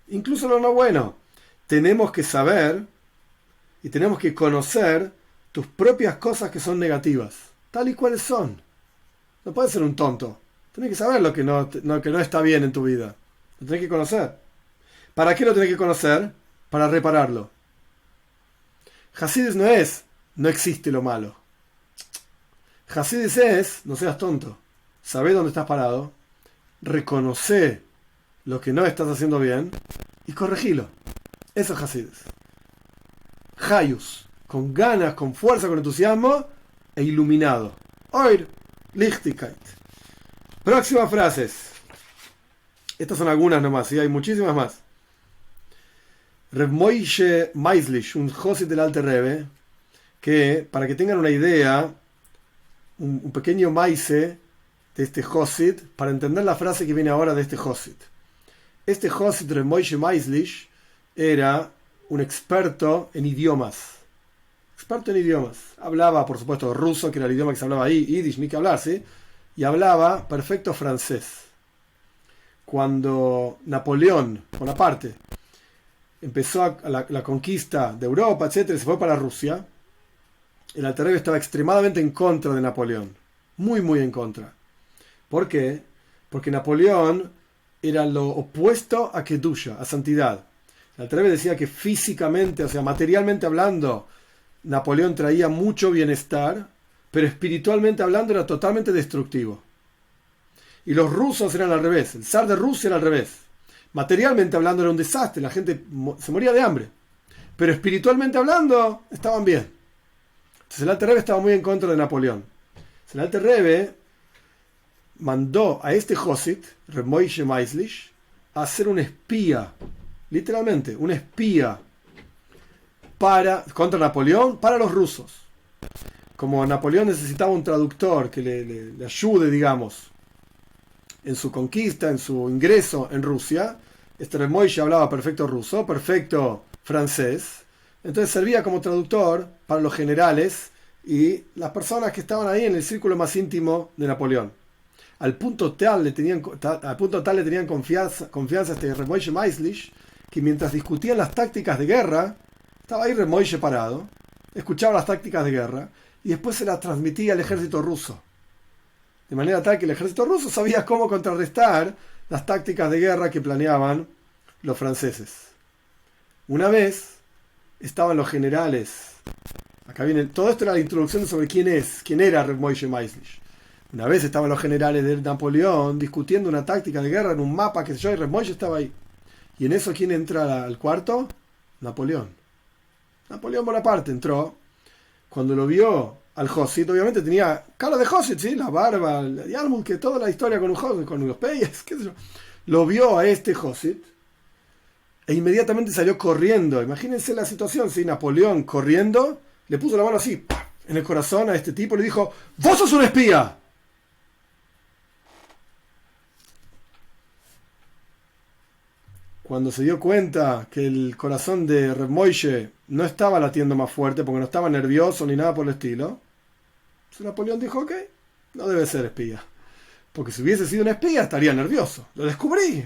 Incluso lo no bueno. Tenemos que saber y tenemos que conocer tus propias cosas que son negativas, tal y cuales son. No puedes ser un tonto. Tienes que saber lo que no está bien en tu vida. Lo tienes que conocer. ¿Para qué lo tienes que conocer? Para repararlo. Hasides no existe lo malo. Hasides es, no seas tonto. Sabé dónde estás parado. Reconoce lo que no estás haciendo bien y corregilo. Eso es Hasides. Hayus, con ganas, con fuerza, con entusiasmo e iluminado. Oir, Lichtigkeit. Próximas frases. Estas son algunas nomás, y hay muchísimas más. Reb Moishe Meislich, un Josid del Alter Rebbe, que, para que tengan una idea, un pequeño maise de este Josid, para entender la frase que viene ahora de este Josid. Este Josid, Reb Moishe Meislich, era un experto en idiomas. Experto en idiomas. Hablaba, por supuesto, ruso, que era el idioma que se hablaba ahí, Yiddish, ni que hablar, ¿sí? Y hablaba perfecto francés. Cuando Napoleón, Bonaparte, empezó la conquista de Europa, etcétera, y se fue para Rusia, el Alter Rebbe estaba extremadamente en contra de Napoleón. Muy, muy en contra. ¿Por qué? Porque Napoleón era lo opuesto a Kedusha, a santidad. El Alter Rebbe decía que físicamente, o sea, materialmente hablando, Napoleón traía mucho bienestar, pero espiritualmente hablando era totalmente destructivo. Y los rusos eran al revés. El zar de Rusia era al revés. Materialmente hablando era un desastre, la gente se moría de hambre. Pero espiritualmente hablando, estaban bien. Entonces el Alter Rebbe estaba muy en contra de Napoleón. El Alter Rebbe mandó a este Josit, Reb Moshe Maislish, a ser un espía, literalmente, un espía contra Napoleón, para los rusos. Como Napoleón necesitaba un traductor que le ayude, digamos, en su conquista, en su ingreso en Rusia, este Reb Moshe hablaba perfecto ruso, perfecto francés, entonces servía como traductor para los generales y las personas que estaban ahí en el círculo más íntimo de Napoleón. Al punto tal le tenían confianza a este Reb Moshe Maislish, que mientras discutían las tácticas de guerra, estaba ahí Reb Moshe parado, escuchaba las tácticas de guerra y después se las transmitía al ejército ruso. De manera tal que el ejército ruso sabía cómo contrarrestar las tácticas de guerra que planeaban los franceses. Una vez estaban los generales. Acá viene, todo esto era la introducción sobre quién era Reb Moshe Maislish. Una vez estaban los generales de Napoleón discutiendo una táctica de guerra en un mapa, que sé yo, y Reb Moshe estaba ahí. Y en eso, ¿quién entra al cuarto? Napoleón Bonaparte entró. Cuando lo vio al Josit, obviamente tenía cara de Josit, ¿sí? La barba, el Yarmul, que toda la historia con un Josit, con los peyes, qué sé yo. Lo vio a este Josit e inmediatamente salió corriendo. Imagínense la situación, ¿sí? Napoleón corriendo, le puso la mano así, ¡pah!, en el corazón a este tipo y le dijo: ¡Vos sos un espía! Cuando se dio cuenta que el corazón de Reb Moshe no estaba latiendo más fuerte porque no estaba nervioso ni nada por el estilo, Napoleón dijo: ok, no debe ser espía. Porque si hubiese sido un espía estaría nervioso. Lo descubrí,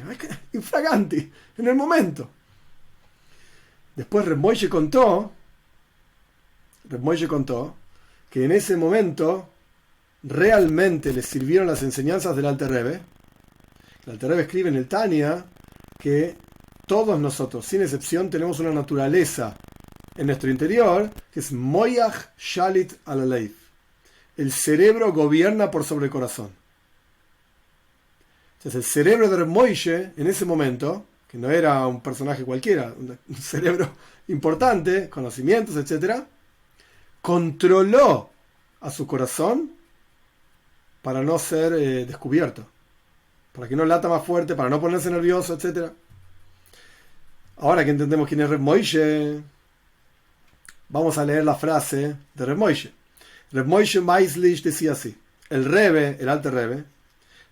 infraganti, en el momento. Después Reb Moshe contó que en ese momento realmente les sirvieron las enseñanzas del Alter Rebbe. El Alter Rebbe escribe en el Tanya que todos nosotros, sin excepción, tenemos una naturaleza en nuestro interior que es Moyach Shalit Alaleif. El cerebro gobierna por sobre el corazón. Entonces el cerebro de Reb Moshe en ese momento, que no era un personaje cualquiera, un cerebro importante, conocimientos, etc., controló a su corazón para no ser descubierto, para que no lata más fuerte, para no ponerse nervioso, etc. Ahora que entendemos quién es Reb Moshe, vamos a leer la frase de Reb Moshe. Reb Moshe Maislish decía así: el Rebbe, el Alter Rebbe,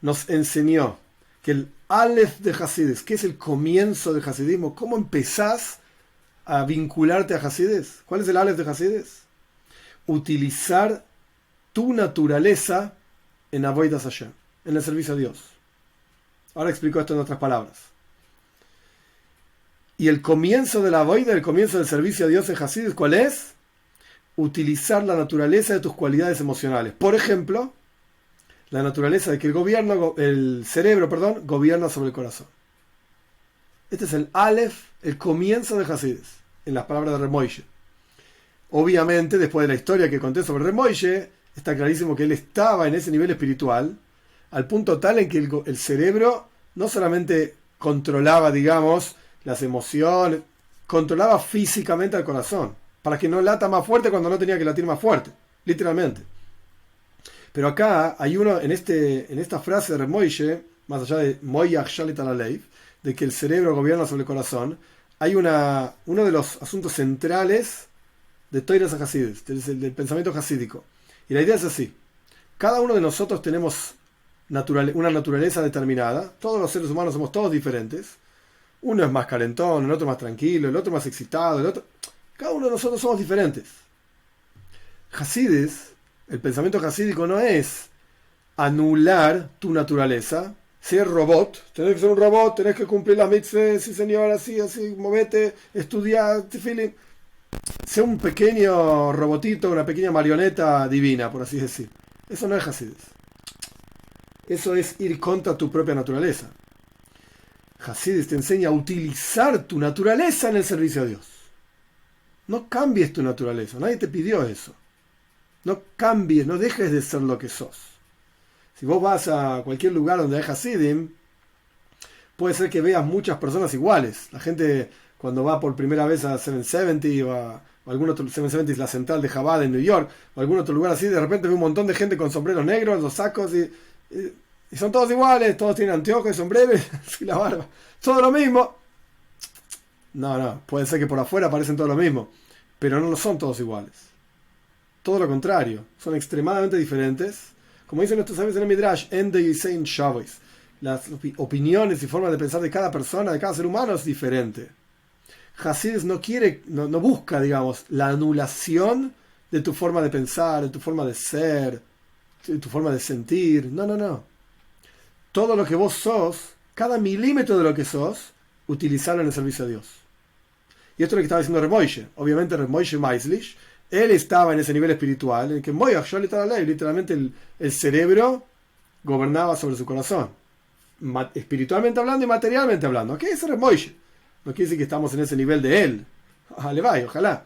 nos enseñó que el Aleph de Hasidus, que es el comienzo del Hasidismo, ¿cómo empezás a vincularte a Hasidus? ¿Cuál es el Aleph de Hasidus? Utilizar tu naturaleza en Avodas Hashem, en el servicio a Dios. Ahora explico esto en otras palabras. Y el comienzo de la Avoda, el comienzo del servicio a Dios en Hasidus, ¿cuál es? Utilizar la naturaleza de tus cualidades emocionales. Por ejemplo, la naturaleza de que el cerebro gobierna sobre el corazón. Este es el Aleph, el comienzo de Hasidus, en las palabras de Reb Moshe. Obviamente, después de la historia que conté sobre Reb Moshe, está clarísimo que él estaba en ese nivel espiritual, al punto tal en que el cerebro no solamente controlaba, digamos, las emociones, controlaba físicamente al corazón, para que no lata más fuerte cuando no tenía que latir más fuerte, literalmente. Pero acá hay uno, en esta frase de Reb Moshe, más allá de Moyach Shalit Alaleif, de que el cerebro gobierna sobre el corazón, hay uno de los asuntos centrales de Toiras HaSidus, del pensamiento hasídico. Y la idea es así: cada uno de nosotros tenemos una naturaleza determinada, todos los seres humanos somos todos diferentes, uno es más calentón, el otro más tranquilo, el otro más excitado, cada uno de nosotros somos diferentes. Hasidus, el pensamiento hasídico no es anular tu naturaleza, ser robot, tenés que ser un robot, tenés que cumplir las mitzvahs, sí señor, así, movete, estudiar, tefilín. Sea un pequeño robotito, una pequeña marioneta divina, por así decir. Eso no es Hasidus. Eso es ir contra tu propia naturaleza. Hasidus te enseña a utilizar tu naturaleza en el servicio a Dios. No cambies tu naturaleza, nadie te pidió eso. No cambies, no dejes de ser lo que sos. Si vos vas a cualquier lugar donde hay Hasidim, puede ser que veas muchas personas iguales. La gente, cuando va por primera vez a 770 o algún otro, 770 es la central de Chabad en New York, o algún otro lugar así, de repente ve un montón de gente con sombreros negros, los sacos, y Y son todos iguales, todos tienen anteojos y sombreros y la barba. Todo lo mismo. No, puede ser que por afuera parecen todos lo mismo, pero no lo son todos iguales. Todo lo contrario, son extremadamente diferentes. Como dicen nuestros sabios en el Midrash, Ende Yisein Shabbos. Las opiniones y formas de pensar de cada persona, de cada ser humano es diferente. Hasidus no busca, digamos, la anulación de tu forma de pensar, de tu forma de ser, de tu forma de sentir. No. Todo lo que vos sos, cada milímetro de lo que sos, utilizarlo en el servicio a Dios. Y esto es lo que estaba diciendo Reb Moshe. Obviamente Reb Moshe Meislich, él estaba en ese nivel espiritual, en el que literalmente el cerebro gobernaba sobre su corazón. Espiritualmente hablando y materialmente hablando. ¿Qué es Reb Moshe? No quiere decir que estamos en ese nivel de él. Ojalá.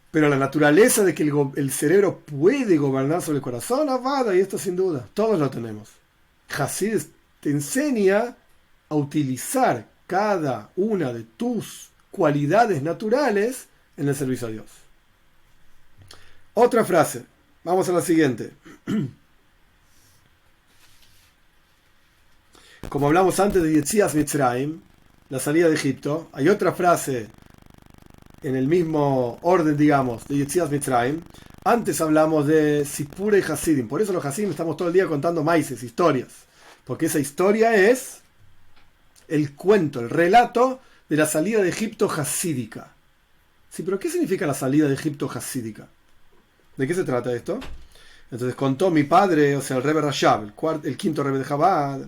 Pero la naturaleza de que el cerebro puede gobernar sobre el corazón, avada, y esto sin duda, todos lo tenemos. Hasid te enseña a utilizar cada una de tus cualidades naturales en el servicio a Dios. Otra frase. Vamos a la siguiente. Como hablamos antes de Yetzias Mitzrayim, la salida de Egipto, hay otra frase en el mismo orden, digamos, de Yetzias Mitzrayim. Antes hablamos de Sipure y Hasidim. Por eso los Hasidim estamos todo el día contando maices, historias. Porque esa historia es el cuento, el relato de la salida de Egipto hasídica. Sí, pero ¿qué significa la salida de Egipto hasídica? ¿De qué se trata esto? Entonces contó mi padre, o sea, el Rebbe Rashab, el quinto Rebbe de Chabad,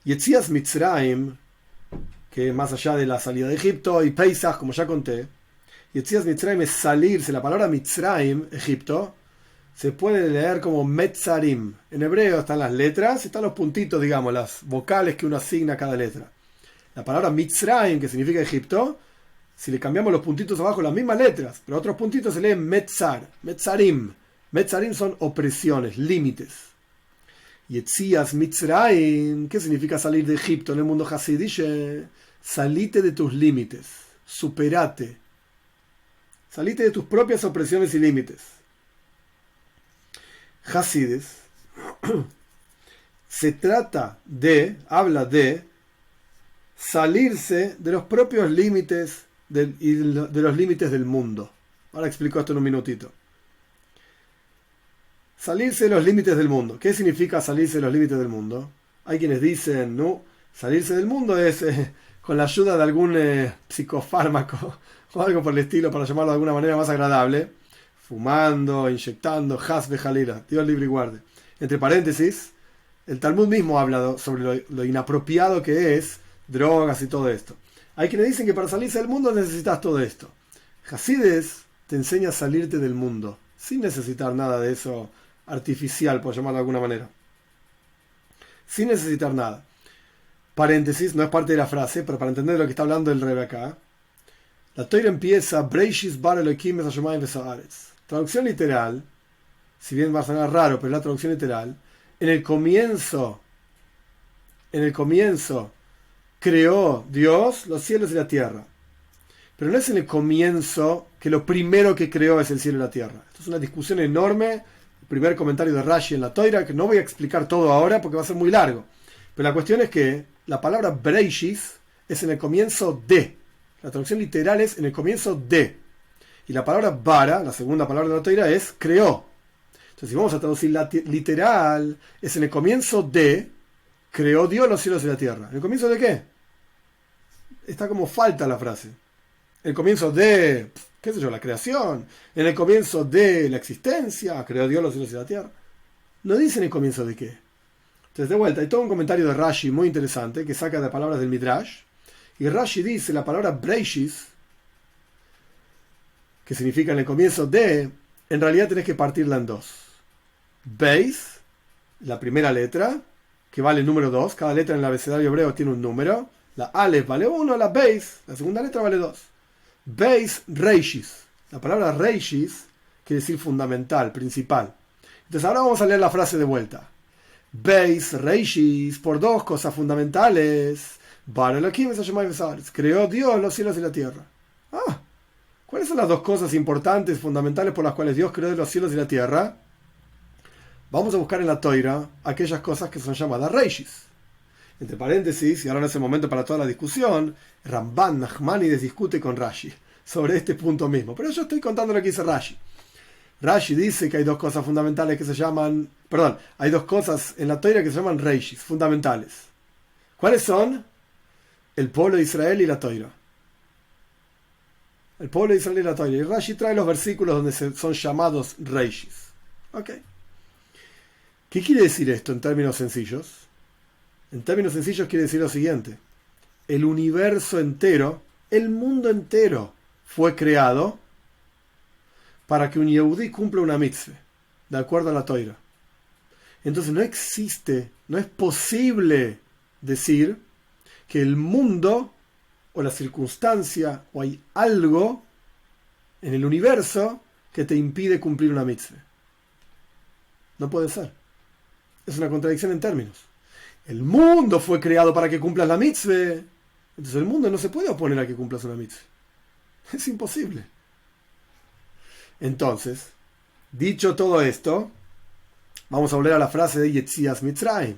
Yetzias Mitzrayim, que más allá de la salida de Egipto, y Pesach, como ya conté, Yetzias Mitzrayim es salirse. La palabra Mitzrayim, Egipto, se puede leer como Metzarim. En hebreo están las letras y están los puntitos, digamos, las vocales que uno asigna a cada letra. La palabra Mitzrayim, que significa Egipto, si le cambiamos los puntitos abajo, las mismas letras, pero otros puntitos se leen Metzar, Metzarim. Metzarim son opresiones, límites. Yetzias Mitzrayim, ¿qué significa salir de Egipto en el mundo hasidiche? Salite de tus límites, superate. Salite de tus propias opresiones y límites. Hasides habla de salirse de los propios límites y de los límites del mundo. Ahora explico esto en un minutito. Salirse de los límites del mundo. ¿Qué significa salirse de los límites del mundo? Hay quienes dicen, no, salirse del mundo es con la ayuda de algún psicofármaco o algo por el estilo, para llamarlo de alguna manera más agradable, fumando, inyectando, hasbe jalila, Dios libre y guarde. Entre paréntesis, el Talmud mismo habla sobre lo inapropiado que es drogas y todo esto. Hay quienes dicen que para salirse del mundo necesitas todo esto. Hasides te enseña a salirte del mundo, sin necesitar nada de eso artificial, por llamarlo de alguna manera. Sin necesitar nada. Paréntesis, no es parte de la frase, pero para entender lo que está hablando el Rebbe acá, la Torah empieza Breishis bar Elohim es hashamayim v'haaretz. Traducción literal, si bien va a sonar raro, pero es la traducción literal. En el comienzo creó Dios los cielos y la tierra. Pero no es en el comienzo que lo primero que creó es el cielo y la tierra. Esto es una discusión enorme. El primer comentario de Rashi en la Torah, que no voy a explicar todo ahora porque va a ser muy largo. Pero la cuestión es que la palabra Breishis es en el comienzo de. La traducción literal es en el comienzo de. Y la palabra bara, la segunda palabra de la Torah, es creó. Entonces, si vamos a traducir literal, es en el comienzo de, creó Dios los cielos y la tierra. ¿En el comienzo de qué? Está como falta la frase. El comienzo de, qué sé yo, la creación. En el comienzo de la existencia, creó Dios los cielos y la tierra. No dice en el comienzo de qué. Entonces, de vuelta, hay todo un comentario de Rashi muy interesante que saca de palabras del Midrash. Y Rashi dice la palabra Breishis, que significa en el comienzo de, en realidad tenés que partirla en dos. Beis, la primera letra, que vale el número 2. Cada letra en el abecedario hebreo tiene un número. La Aleph vale 1, la Beis, la segunda letra vale 2. Beis Reishis. La palabra Reishis quiere decir fundamental, principal. Entonces ahora vamos a leer la frase de vuelta. Beis Reishis, por dos cosas fundamentales. Creó Dios los cielos y la tierra. ¿Cuáles son las dos cosas importantes, fundamentales por las cuales Dios creó los cielos y la tierra? vamos a buscar en la Toira aquellas cosas que son llamadas Reishis. Entre paréntesis, y ahora no es el momento para toda la discusión, Ramban Nachmanides discute con Rashi sobre este punto mismo. Pero yo estoy contando lo que dice Rashi. Rashi dice que hay dos cosas fundamentales que se llaman... Perdón, hay dos cosas en la Toira que se llaman Reishis, fundamentales. ¿Cuáles son? El pueblo de Israel y la Toira. El pueblo de Israel y la Toira. Y Rashi trae los versículos donde son llamados Reishis. ¿Ok? ¿Qué quiere decir esto en términos sencillos? En términos sencillos quiere decir lo siguiente. El universo entero, el mundo entero, fue creado para que un Yehudí cumpla una mitzvah, de acuerdo a la Toira. Entonces no existe, no es posible decir que el mundo o la circunstancia o hay algo en el universo que te impide cumplir una mitzvah. No puede ser. Es una contradicción en términos. El mundo fue creado para que cumplas la mitzvah. Entonces el mundo no se puede oponer a que cumplas una mitzvah. Es imposible. Entonces, dicho todo esto, vamos a volver a la frase de Yetzias Mitzrayim.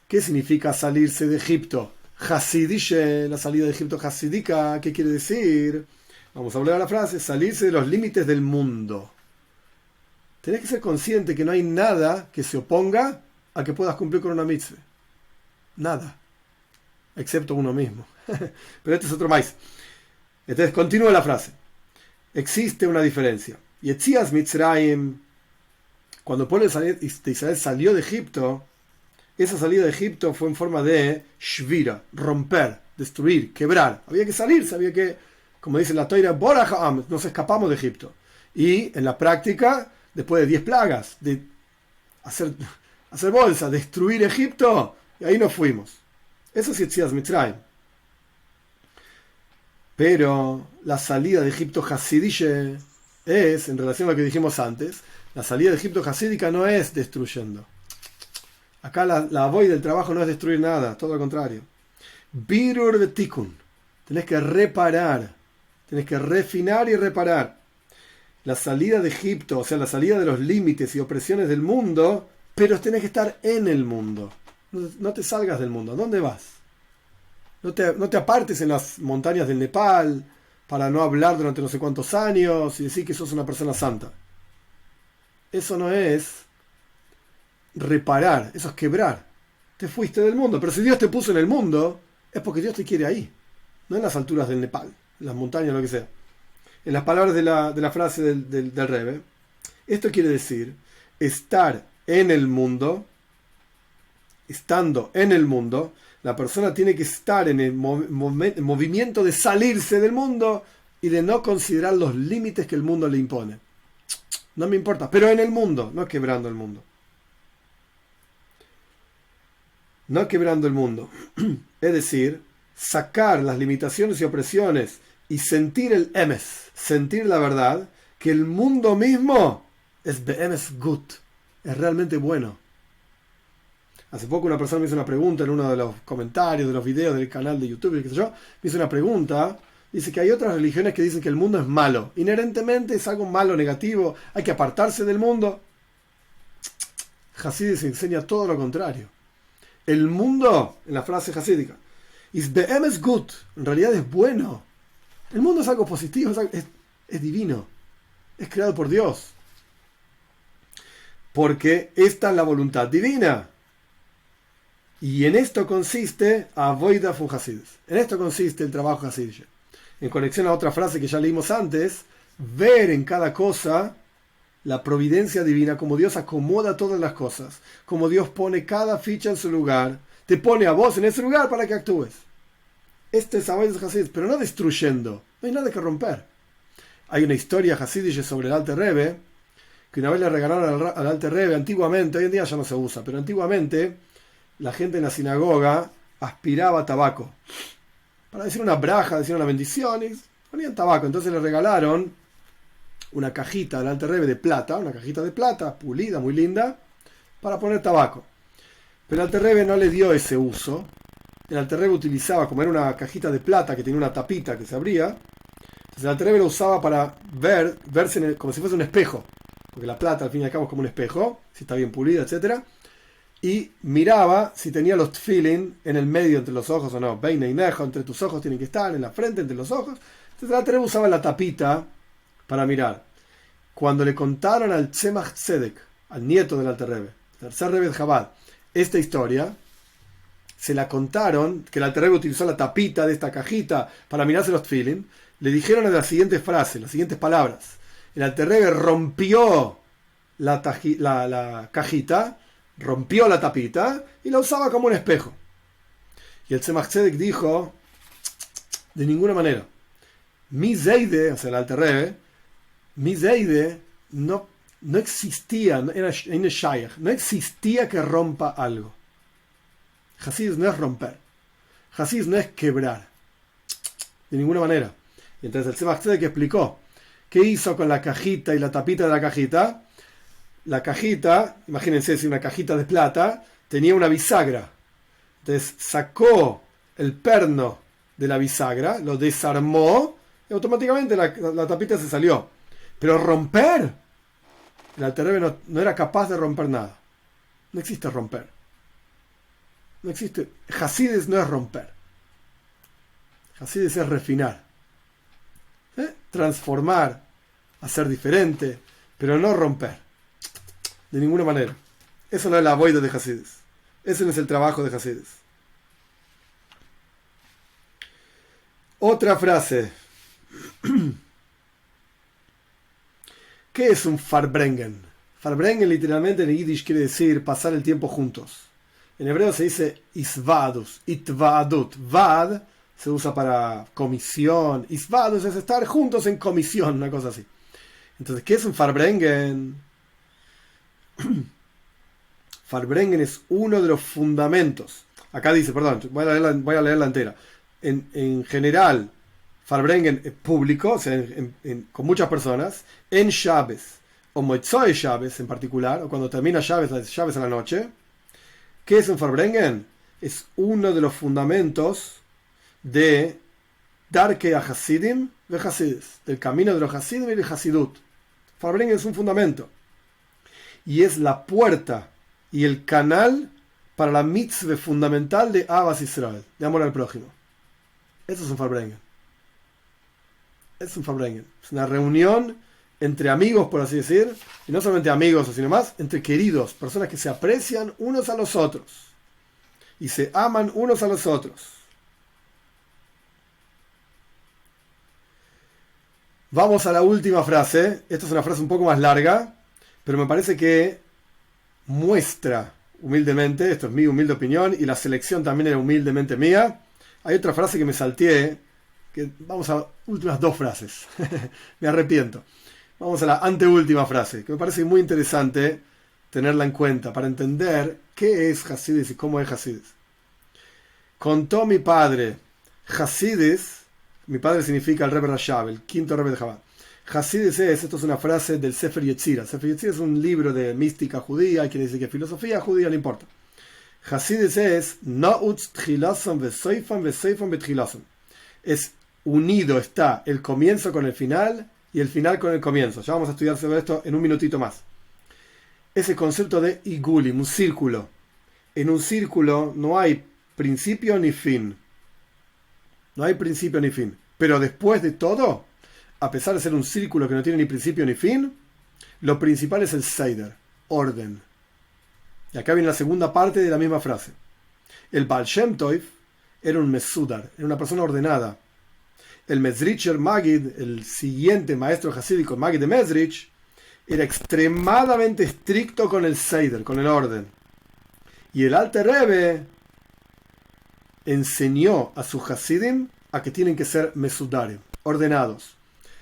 ¿Qué significa salirse de Egipto? Hasidishe, la salida de Egipto hasídica, ¿qué quiere decir? Vamos a volver a la frase, salirse de los límites del mundo. Tenés que ser consciente que no hay nada que se oponga a que puedas cumplir con una mitzvah. Nada. Excepto uno mismo. Pero este es otro maíz. Entonces, continúa la frase. Existe una diferencia. Yetzias Mitzrayim, cuando el pueblo de Israel salió de Egipto, esa salida de Egipto fue en forma de shvira, romper, destruir, quebrar. Había que salirse, había que, como dice la Toira, Boraham, nos escapamos de Egipto. Y en la práctica, después de 10 plagas, de hacer bolsa, destruir Egipto, y ahí nos fuimos. Eso es Yetzias Mitzrayim. Pero la salida de Egipto Hasidishe es, en relación a lo que dijimos antes, la salida de Egipto hasídica no es destruyendo. Acá la voy del trabajo no es destruir nada, todo lo contrario. Birur betikun. Tenés que reparar, tenés que refinar y reparar. La salida de Egipto, o sea, la salida de los límites y opresiones del mundo, pero tenés que estar en el mundo. No te salgas del mundo. ¿A dónde vas? No te apartes en las montañas del Nepal para no hablar durante no sé cuántos años y decir que sos una persona santa. Eso no es reparar, eso es quebrar. Te fuiste del mundo, pero si Dios te puso en el mundo, es porque Dios te quiere ahí, no en las alturas del Nepal, en las montañas, lo que sea. En las palabras de la frase del Rebbe, esto quiere decir estar en el mundo, estando en el mundo, la persona tiene que estar en el movimiento de salirse del mundo y de no considerar los límites que el mundo le impone. No me importa, pero en el mundo, no quebrando el mundo. No quebrando el mundo. Es decir, sacar las limitaciones y opresiones y sentir el emes, sentir la verdad, que el mundo mismo es be'emes gut, es realmente bueno. Hace poco una persona me hizo una pregunta en uno de los comentarios de los videos del canal de YouTube, qué sé yo, me hizo una pregunta, dice que hay otras religiones que dicen que el mundo es malo, inherentemente es algo malo, negativo, hay que apartarse del mundo. Hasidis enseña todo lo contrario. El mundo, en la frase hasídica, is be'emes gut, en realidad es bueno. El mundo es algo positivo, es divino, es creado por Dios. Porque esta es la voluntad divina. Y en esto consiste Avoida fu Hasidus. En esto consiste el trabajo Hasidish. En conexión a otra frase que ya leímos antes, ver en cada cosa la providencia divina, como Dios acomoda todas las cosas, como Dios pone cada ficha en su lugar, te pone a vos en ese lugar para que actúes. Este es Avoida Hasidus, pero no destruyendo, no hay nada que romper. Hay una historia Hasidish sobre el Alter Rebbe, que una vez le regalaron al Alter Rebbe antiguamente, hoy en día ya no se usa, pero antiguamente la gente en la sinagoga aspiraba tabaco para decir una braja, decir una bendición, y ponían tabaco. Entonces le regalaron una cajita al Alter Rebbe de plata, una cajita de plata pulida, muy linda, para poner tabaco. Pero el Alter Rebbe no le dio ese uso. El Alter Rebbe utilizaba, como era una cajita de plata que tenía una tapita que se abría, entonces el Alter Rebbe lo usaba para verse como si fuese un espejo. porque la plata al fin y al cabo es como un espejo, si está bien pulida, etcétera, y miraba si tenía los tefilin en el medio entre los ojos o no. Beina y nejo, entre tus ojos tienen que estar, en la frente, entre los ojos. Entonces el Alter Rebbe usaba la tapita para mirar. Cuando le contaron al Tzemach Tzedek, al nieto del Alter Rebbe, tercer Rebbe de Chabad, esta historia, se la contaron, que el Alter Rebbe utilizó la tapita de esta cajita para mirarse los tefilin, le dijeron las siguientes frases, las siguientes palabras. El Alter Rebbe rompió la cajita, rompió la tapita y la usaba como un espejo. Y el Tzemach Tzedek dijo, de ninguna manera. Mi Zeide, o sea, el Alter Rebbe, mi Zeide no existía, no existía que rompa algo. Hasidus no es romper. Hasidus no es quebrar. De ninguna manera. Y entonces el Tzemach Tzedek explicó, ¿qué hizo con la cajita y la tapita de la cajita? La cajita, imagínense si una cajita de plata tenía una bisagra. Entonces sacó el perno de la bisagra, lo desarmó y automáticamente la tapita se salió. Pero romper, el Alter Rebbe no era capaz de romper nada. No existe romper. No existe. Hasidus no es romper. Hasidus es refinar. Transformar, hacer diferente, pero no romper. De ninguna manera. Eso no es la avoida de Hasidus. Ese no es el trabajo de Hasidus. Otra frase. ¿Qué es un Farbrengen? Farbrengen literalmente en Yiddish quiere decir pasar el tiempo juntos. En hebreo se dice isvadus, itvadut. Vad se usa para comisión. Isvadus es estar juntos en comisión, una cosa así. Entonces, ¿qué es un Farbrengen? Farbrengen es uno de los fundamentos. Acá dice, perdón, voy a leerla entera. En general, Farbrengen es público, o sea, con muchas personas. En Shabbos, o Motzoi Shabbos en particular, o cuando termina Shabbos a la noche. ¿Qué es un Farbrengen? Es uno de los fundamentos de Darkei HaHasidim ve Hasidus, del camino de los Hasidim y del Hasidut. Farbrengen es un fundamento. Y es la puerta y el canal para la mitzvah fundamental de Ahavas Israel, de amor al prójimo. Eso es un Farbrengen. Es un Farbrengen. Es una reunión entre amigos, por así decir, y no solamente amigos, sino más, entre queridos, personas que se aprecian unos a los otros y se aman unos a los otros. Vamos a la última frase. Esta es una frase un poco más larga, pero me parece que muestra humildemente, esto es mi humilde opinión, y la selección también era humildemente mía. Hay otra frase que me salteé, que vamos a últimas dos frases. Me arrepiento. Vamos a la anteúltima frase, que me parece muy interesante tenerla en cuenta para entender qué es Hasidus y cómo es Hasidus. Contó mi padre, Hasidus, mi padre significa el Rebbe Rashab, el quinto Rebbe de Chabad. Hasidus esto es una frase del Sefer Yetzirah. Sefer Yetzirah es un libro de mística judía, quiere decir que filosofía judía no importa. Hasidus es Na'utz Tchilason vesoifan vesoifan betchilason. Es unido, está el comienzo con el final y el final con el comienzo. Ya vamos a estudiar sobre esto en un minutito más. Ese concepto de igulim, un círculo. En un círculo no hay principio ni fin. No hay principio ni fin. Pero después de todo, a pesar de ser un círculo que no tiene ni principio ni fin, lo principal es el Seider, orden. Y acá viene la segunda parte de la misma frase. El Baal Shem Tov era un Mesudar, era una persona ordenada. El Mezricher Magid, el siguiente maestro hasídico, Magid de Mezrich, era extremadamente estricto con el Seider, con el orden. Y el Alter Rebbe enseñó a sus hasidim a que tienen que ser mesudarim, ordenados.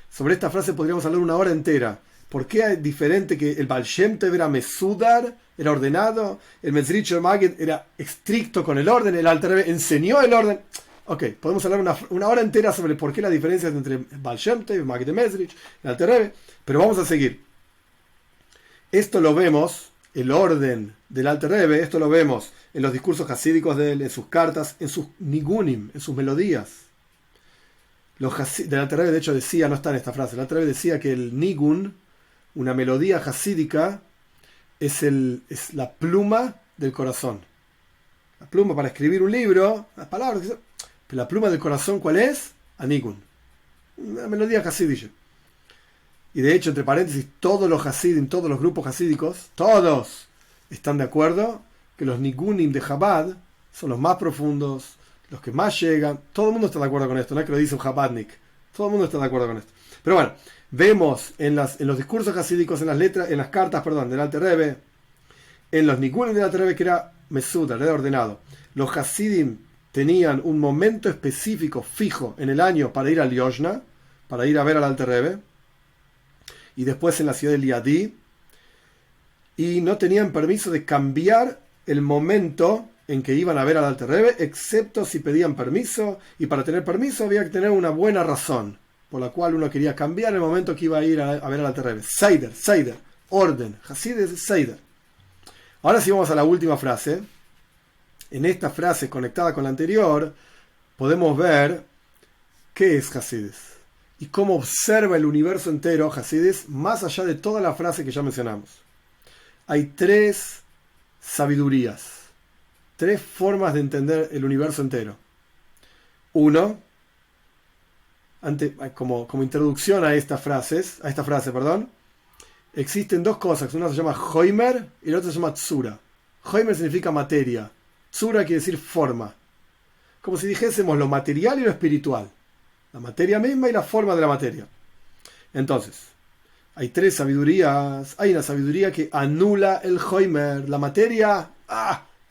Sobre esta frase podríamos hablar una hora entera. ¿Por qué es diferente que el Baal Shem Tov era mesudar, era ordenado, el Mezricher Magid era estricto con el orden, el Alter Rebbe enseñó el orden? Ok, podemos hablar una hora entera sobre por qué la diferencia entre Baal Shem Tov, Magid de Mezrich, el Alter Rebbe, pero vamos a seguir. Esto lo vemos, el orden del Alter Rebbe, esto lo vemos en los discursos hasídicos de él, en sus cartas, en sus nigunim, en sus melodías. Del Alter Rebbe, de hecho, decía, no está en esta frase, el Alter Rebbe decía que el nigun, Una melodía hasídica es la pluma del corazón. La pluma para escribir un libro, las palabras. Pero la pluma del corazón, ¿cuál es? Anigun. Una melodía hasídica. Y de hecho, entre paréntesis, todos los hasidim, todos los grupos hasídicos, todos están de acuerdo que los nigunim de Chabad son los más profundos, los que más llegan. Todo el mundo está de acuerdo con esto, no es que lo dice un Chabadnik. Todo el mundo está de acuerdo con esto. Pero bueno, vemos en los discursos hasídicos, en las letras, en las cartas, del Alter Rebbe, en los nigunim del Alter Rebbe, que era mesudar, era ordenado. Los hasidim tenían un momento específico, fijo, en el año para ir al Yoshna, para ir a ver al Alter Rebbe, y después en la ciudad de Liadí, y no tenían permiso de cambiar el momento en que iban a ver al Alter Rebbe, excepto si pedían permiso, y para tener permiso había que tener una buena razón, por la cual uno quería cambiar el momento que iba a ir a ver al Alter Rebbe. Seider, orden, Hasid Seider. Ahora sí vamos a la última frase. En esta frase conectada con la anterior, podemos ver qué es Hasidus y cómo observa el universo entero Hasidus, más allá de toda la frase que ya mencionamos. Hay 3 sabidurías, 3 formas de entender el universo entero. Uno, como introducción a esta frase, existen 2 cosas. Una se llama Hoimer y la otra se llama Tsura. Hoimer significa materia. Tsura quiere decir forma. Como si dijésemos lo material y lo espiritual. La materia misma y la forma de la materia. Entonces, hay 3 sabidurías. Hay una sabiduría que anula el Hoimer. La materia,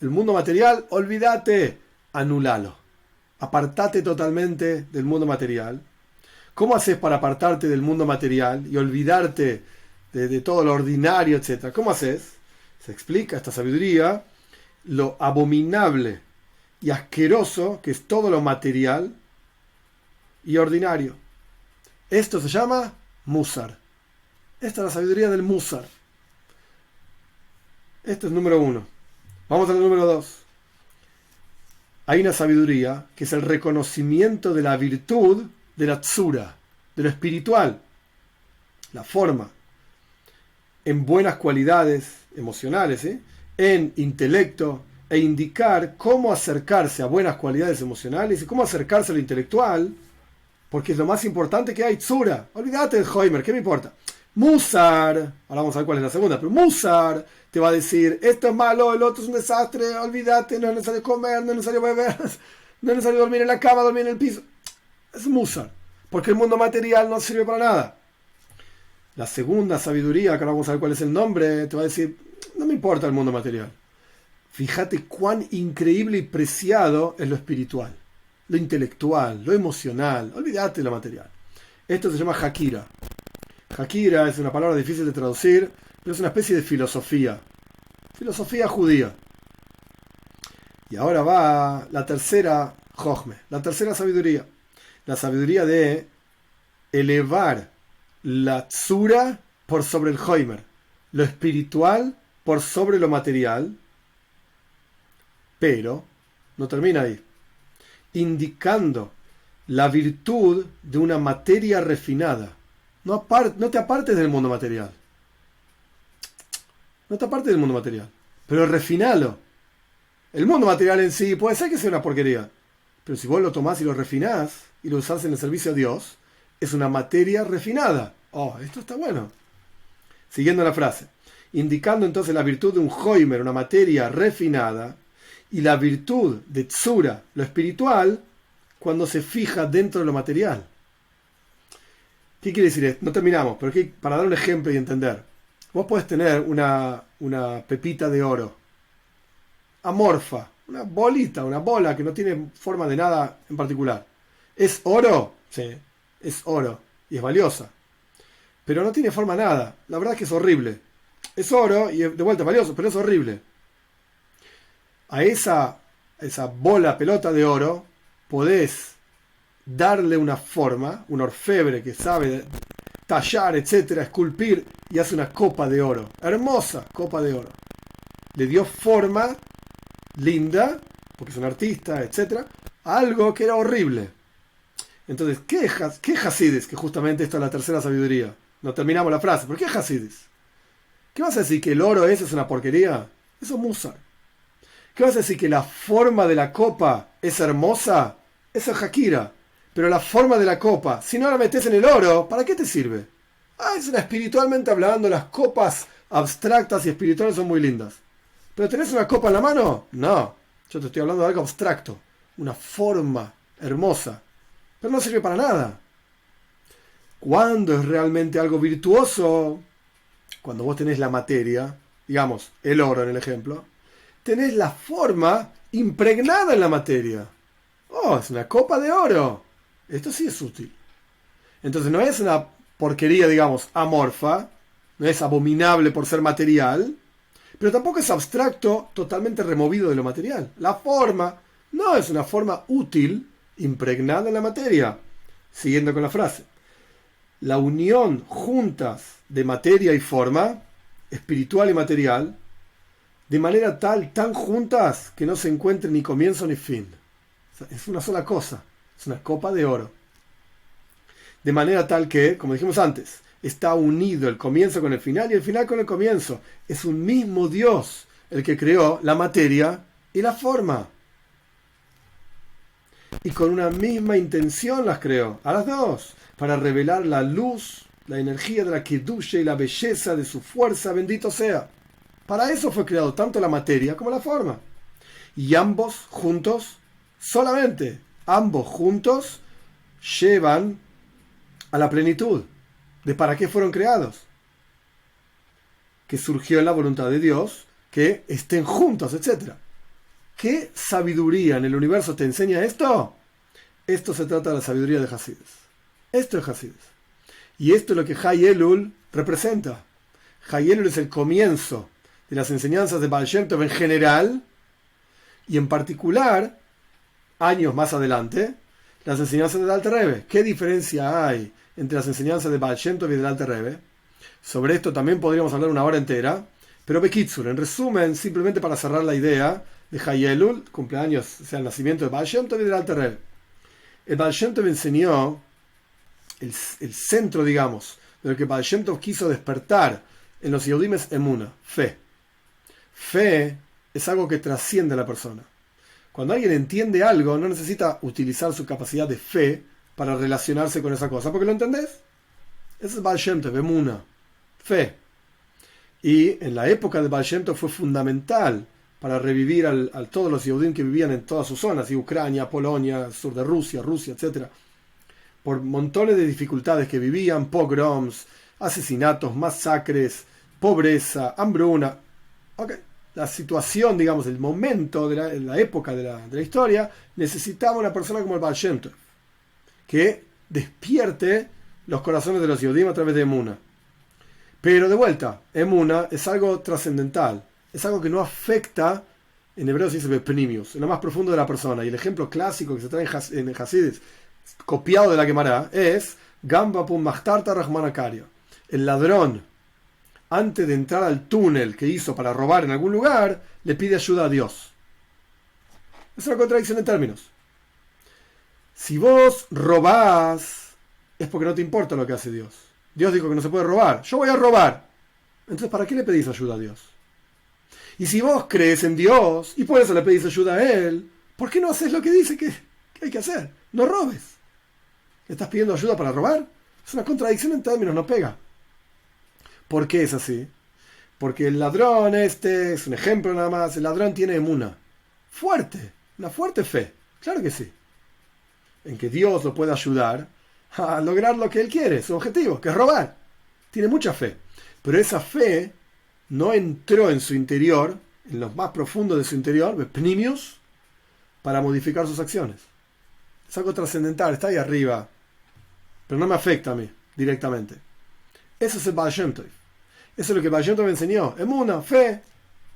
el mundo material, olvídate. Anulalo. Apartate totalmente del mundo material. ¿Cómo haces para apartarte del mundo material y olvidarte de todo lo ordinario, etcétera? ¿Cómo haces? Se explica esta sabiduría, lo abominable y asqueroso que es todo lo material y ordinario. Esto se llama Musar. Esta es la sabiduría del Musar. Esto es número 1. Vamos al número 2. Hay una sabiduría que es el reconocimiento de la virtud de la tsura, de lo espiritual, la forma, en buenas cualidades emocionales, en intelecto, e indicar cómo acercarse a buenas cualidades emocionales y cómo acercarse a lo intelectual, porque es lo más importante que hay. Tsura, olvídate del Hoimer, ¿qué me importa? Musar, ahora vamos a ver cuál es la segunda, pero Musar te va a decir, esto es malo, el otro es un desastre, olvídate, no es necesario comer, no es necesario beber, no es necesario dormir en la cama, dormir en el piso. Es Musar, porque el mundo material no sirve para nada. La segunda sabiduría, que ahora vamos a ver cuál es el nombre, te va a decir, no me importa el mundo material. Fíjate cuán increíble y preciado es lo espiritual, lo intelectual, lo emocional, olvídate de lo material. Esto se llama Hakira. Hakira es una palabra difícil de traducir, pero es una especie de filosofía judía. Y ahora va la tercera Jochme, la tercera sabiduría. La sabiduría de elevar la tsura por sobre el Hoimer, lo espiritual por sobre lo material, pero no termina ahí, indicando la virtud de una materia refinada. No te apartes del mundo material. No te apartes del mundo material, pero refinalo. El mundo material en sí puede ser que sea una porquería, pero si vos lo tomás y lo refinás y lo usás en el servicio a Dios, es una materia refinada. Esto está bueno. Siguiendo la frase, indicando entonces la virtud de un Hoimer, una materia refinada, y la virtud de Tsura, lo espiritual, cuando se fija dentro de lo material. ¿Qué quiere decir esto? No terminamos, pero para dar un ejemplo y entender. Vos podés tener una pepita de oro amorfa, una bolita, una bola que no tiene forma de nada en particular. ¿Es oro? Sí, es oro y es valiosa. Pero no tiene forma de nada. La verdad es que es horrible. Es oro y de vuelta es valioso, pero es horrible. A esa bola, pelota de oro, podés darle una forma, un orfebre que sabe tallar, etcétera, esculpir, y hace una copa de oro. Hermosa copa de oro. Le dio forma linda, porque es un artista, etcétera, a algo que era horrible. Entonces, ¿qué Hasidus? Que justamente esta es la tercera sabiduría. No terminamos la frase. ¿Por qué Hasidis? ¿Qué vas a decir? ¿Que el oro ese es una porquería? Eso es Musar. ¿Qué vas a decir? ¿Que la forma de la copa es hermosa? Eso es Hakira. Pero la forma de la copa, si no la metes en el oro, ¿para qué te sirve? Espiritualmente hablando, las copas abstractas y espirituales son muy lindas. ¿Pero tenés una copa en la mano? No. Yo te estoy hablando de algo abstracto. Una forma hermosa. Pero no sirve para nada. ¿Cuándo es realmente algo virtuoso? Cuando vos tenés la materia, digamos, el oro en el ejemplo, tenés la forma impregnada en la materia. Oh, es una copa de oro. Esto sí es útil. Entonces no es una porquería, digamos, amorfa, no es abominable por ser material, pero tampoco es abstracto, totalmente removido de lo material. La forma no es una forma útil, impregnada en la materia. Siguiendo con la frase. La unión juntas de materia y forma, espiritual y material, de manera tan juntas que no se encuentre ni comienzo ni fin. Es una sola cosa, es una copa de oro. De manera tal que, como dijimos antes, está unido el comienzo con el final y el final con el comienzo. Es un mismo Dios el que creó la materia y la forma. Y con una misma intención las creó, a las dos, para revelar la luz, la energía de la Kedusha y la belleza de su fuerza, bendito sea. Para eso fue creado tanto la materia como la forma. Y ambos juntos, solamente ambos juntos, llevan a la plenitud de para qué fueron creados. Que surgió en la voluntad de Dios, que estén juntos, etc. ¿Qué sabiduría en el universo te enseña esto? Esto se trata de la sabiduría de Hasidus. Esto es Hasidus. Y esto es lo que Hay Elul representa. Hay Elul es el comienzo de las enseñanzas de Baal Shem Tov en general, y en particular, años más adelante, las enseñanzas del Alter Rebbe. ¿Qué diferencia hay entre las enseñanzas de Baal Shem Tov y del Alter Rebbe? Sobre esto también podríamos hablar una hora entera, pero Bekitsur, en resumen, simplemente para cerrar la idea de Hay Elul, cumpleaños, o sea, el nacimiento de Baal Shem Tov y del Alter Rebbe. El Baal Shem Tov enseñó el centro, digamos, de lo que Baal Shem Tov quiso despertar en los Yehudim es Emuna, fe. Fe es algo que trasciende a la persona. Cuando alguien entiende algo, no necesita utilizar su capacidad de fe para relacionarse con esa cosa, porque lo entendés. Eso es Baal Shem Tov, Emuna, fe. Y en la época de Baal Shem Tov fue fundamental para revivir a todos los Yehudim que vivían en todas sus zonas, y Ucrania, Polonia, sur de Rusia, etc. Por montones de dificultades que vivían, pogroms, asesinatos, masacres, pobreza, hambruna. La situación, digamos, el momento de la época de la historia, necesitaba una persona como el Baal Shem Tov, que despierte los corazones de los Yehudim a través de Emuna. Pero de vuelta, Emuna es algo trascendental, es algo que no afecta, en hebreo se dice Bepnimius, en lo más profundo de la persona. Y el ejemplo clásico que se trae en Hasidus, copiado de la Gemara, es Gamba Pum Machtarta Rahman Akario. El ladrón, antes de entrar al túnel que hizo para robar en algún lugar, le pide ayuda a Dios. Es una contradicción de términos. Si vos robás, es porque no te importa lo que hace Dios. Dios dijo que no se puede robar. Yo voy a robar. Entonces, ¿para qué le pedís ayuda a Dios? Y si vos crees en Dios y por eso le pedís ayuda a Él, ¿por qué no haces lo que dice que hay que hacer? No robes. ¿Le estás pidiendo ayuda para robar? Es una contradicción en términos, no pega. ¿Por qué es así? Porque el ladrón es un ejemplo nada más, el ladrón tiene emuna. Fuerte, una fuerte fe. Claro que sí. En que Dios lo puede ayudar a lograr lo que él quiere, su objetivo, que es robar. Tiene mucha fe. Pero esa fe no entró en su interior, en lo más profundo de su interior, Pnimius, para modificar sus acciones. Es algo trascendental, está ahí arriba, pero no me afecta a mí directamente. Eso es el Baal Shem Tov. Eso es lo que Baal Shem Tov me enseñó. Emuna, fe.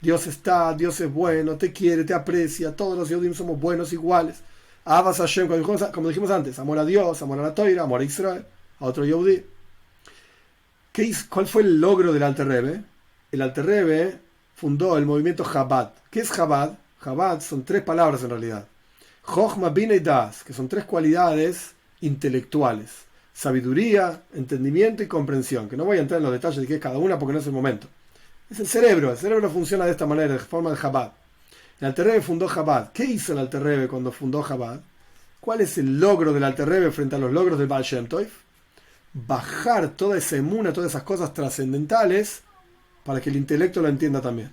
Dios está, Dios es bueno, te quiere, te aprecia, todos los Yehudim somos buenos iguales. Avas Hashem, como dijimos antes, amor a Dios, amor a la Toira, amor a Israel, a otro Yehudí. ¿Cuál fue el logro del Alter Rebbe? El Alter Rebbe fundó el movimiento Chabad. ¿Qué es Chabad? Chabad son tres palabras en realidad. Chochma, Bina y Das, que son tres cualidades intelectuales. sabiduría, entendimiento y comprensión, que no voy a entrar en los detalles de qué es cada una porque no es el momento. Es el cerebro funciona de esta manera, de forma de Chabad. El Alter Rebbe fundó Chabad. ¿Qué hizo el Alter Rebbe cuando fundó Chabad? ¿Cuál es el logro del Alter Rebbe frente a los logros del Baal Shem Tov? Bajar toda esa emuna, todas esas cosas trascendentales para que el intelecto lo entienda también.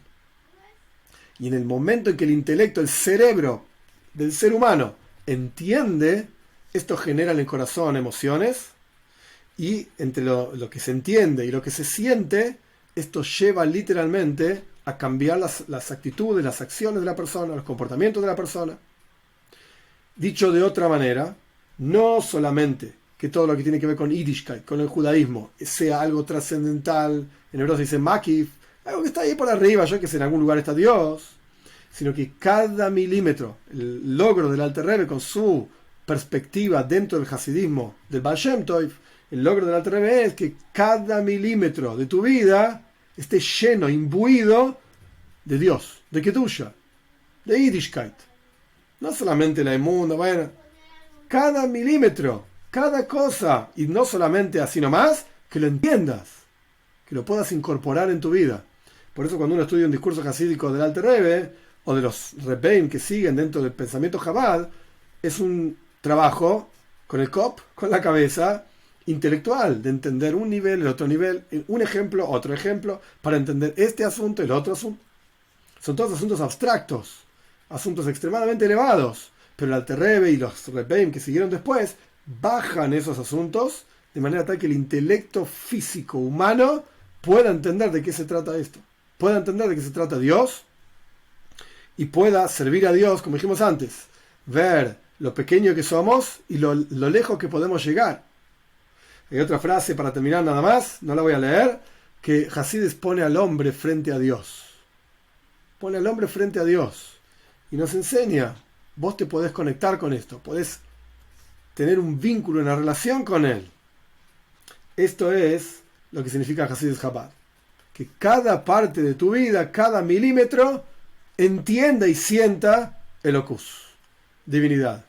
Y en el momento en que el intelecto, el cerebro del ser humano entiende, esto genera en el corazón emociones, y entre lo que se entiende y lo que se siente, esto lleva literalmente a cambiar las actitudes, las acciones de la persona, los comportamientos de la persona. Dicho de otra manera, no solamente que todo lo que tiene que ver con Yiddishkeit, con el judaísmo, sea algo trascendental, en hebreo se dice makif, algo que está ahí por arriba, yo que sé, en algún lugar está Dios, sino que cada milímetro, el logro del Alter Rebbe con su perspectiva dentro del hasidismo del Baal Shem Tov, el logro del Alter Rebbe es que cada milímetro de tu vida esté lleno, imbuido de Dios, de Kedusha, de Yiddishkeit. No solamente la emuna, bueno, cada milímetro, cada cosa, y no solamente así nomás, que lo entiendas, que lo puedas incorporar en tu vida. Por eso cuando uno estudia un discurso hasídico del Alter Rebbe, o de los Rebbeim que siguen dentro del pensamiento Chabad, es un trabajo con el cop, con la cabeza, intelectual, de entender un nivel, el otro nivel, un ejemplo, otro ejemplo, para entender este asunto, el otro asunto. Son todos asuntos abstractos, asuntos extremadamente elevados, pero el Alter Rebbe y los Rebbeim que siguieron después bajan esos asuntos de manera tal que el intelecto físico humano pueda entender de qué se trata esto, pueda entender de qué se trata Dios y pueda servir a Dios, como dijimos antes, ver lo pequeño que somos y lo lejos que podemos llegar. Hay otra frase para terminar nada más, no la voy a leer, que Hasidus pone al hombre frente a Dios. Pone al hombre frente a Dios y nos enseña, vos te podés conectar con esto, podés tener un vínculo, una relación con él. Esto es lo que significa Hasidus Chabad, que cada parte de tu vida, cada milímetro, entienda y sienta Elokus, divinidad.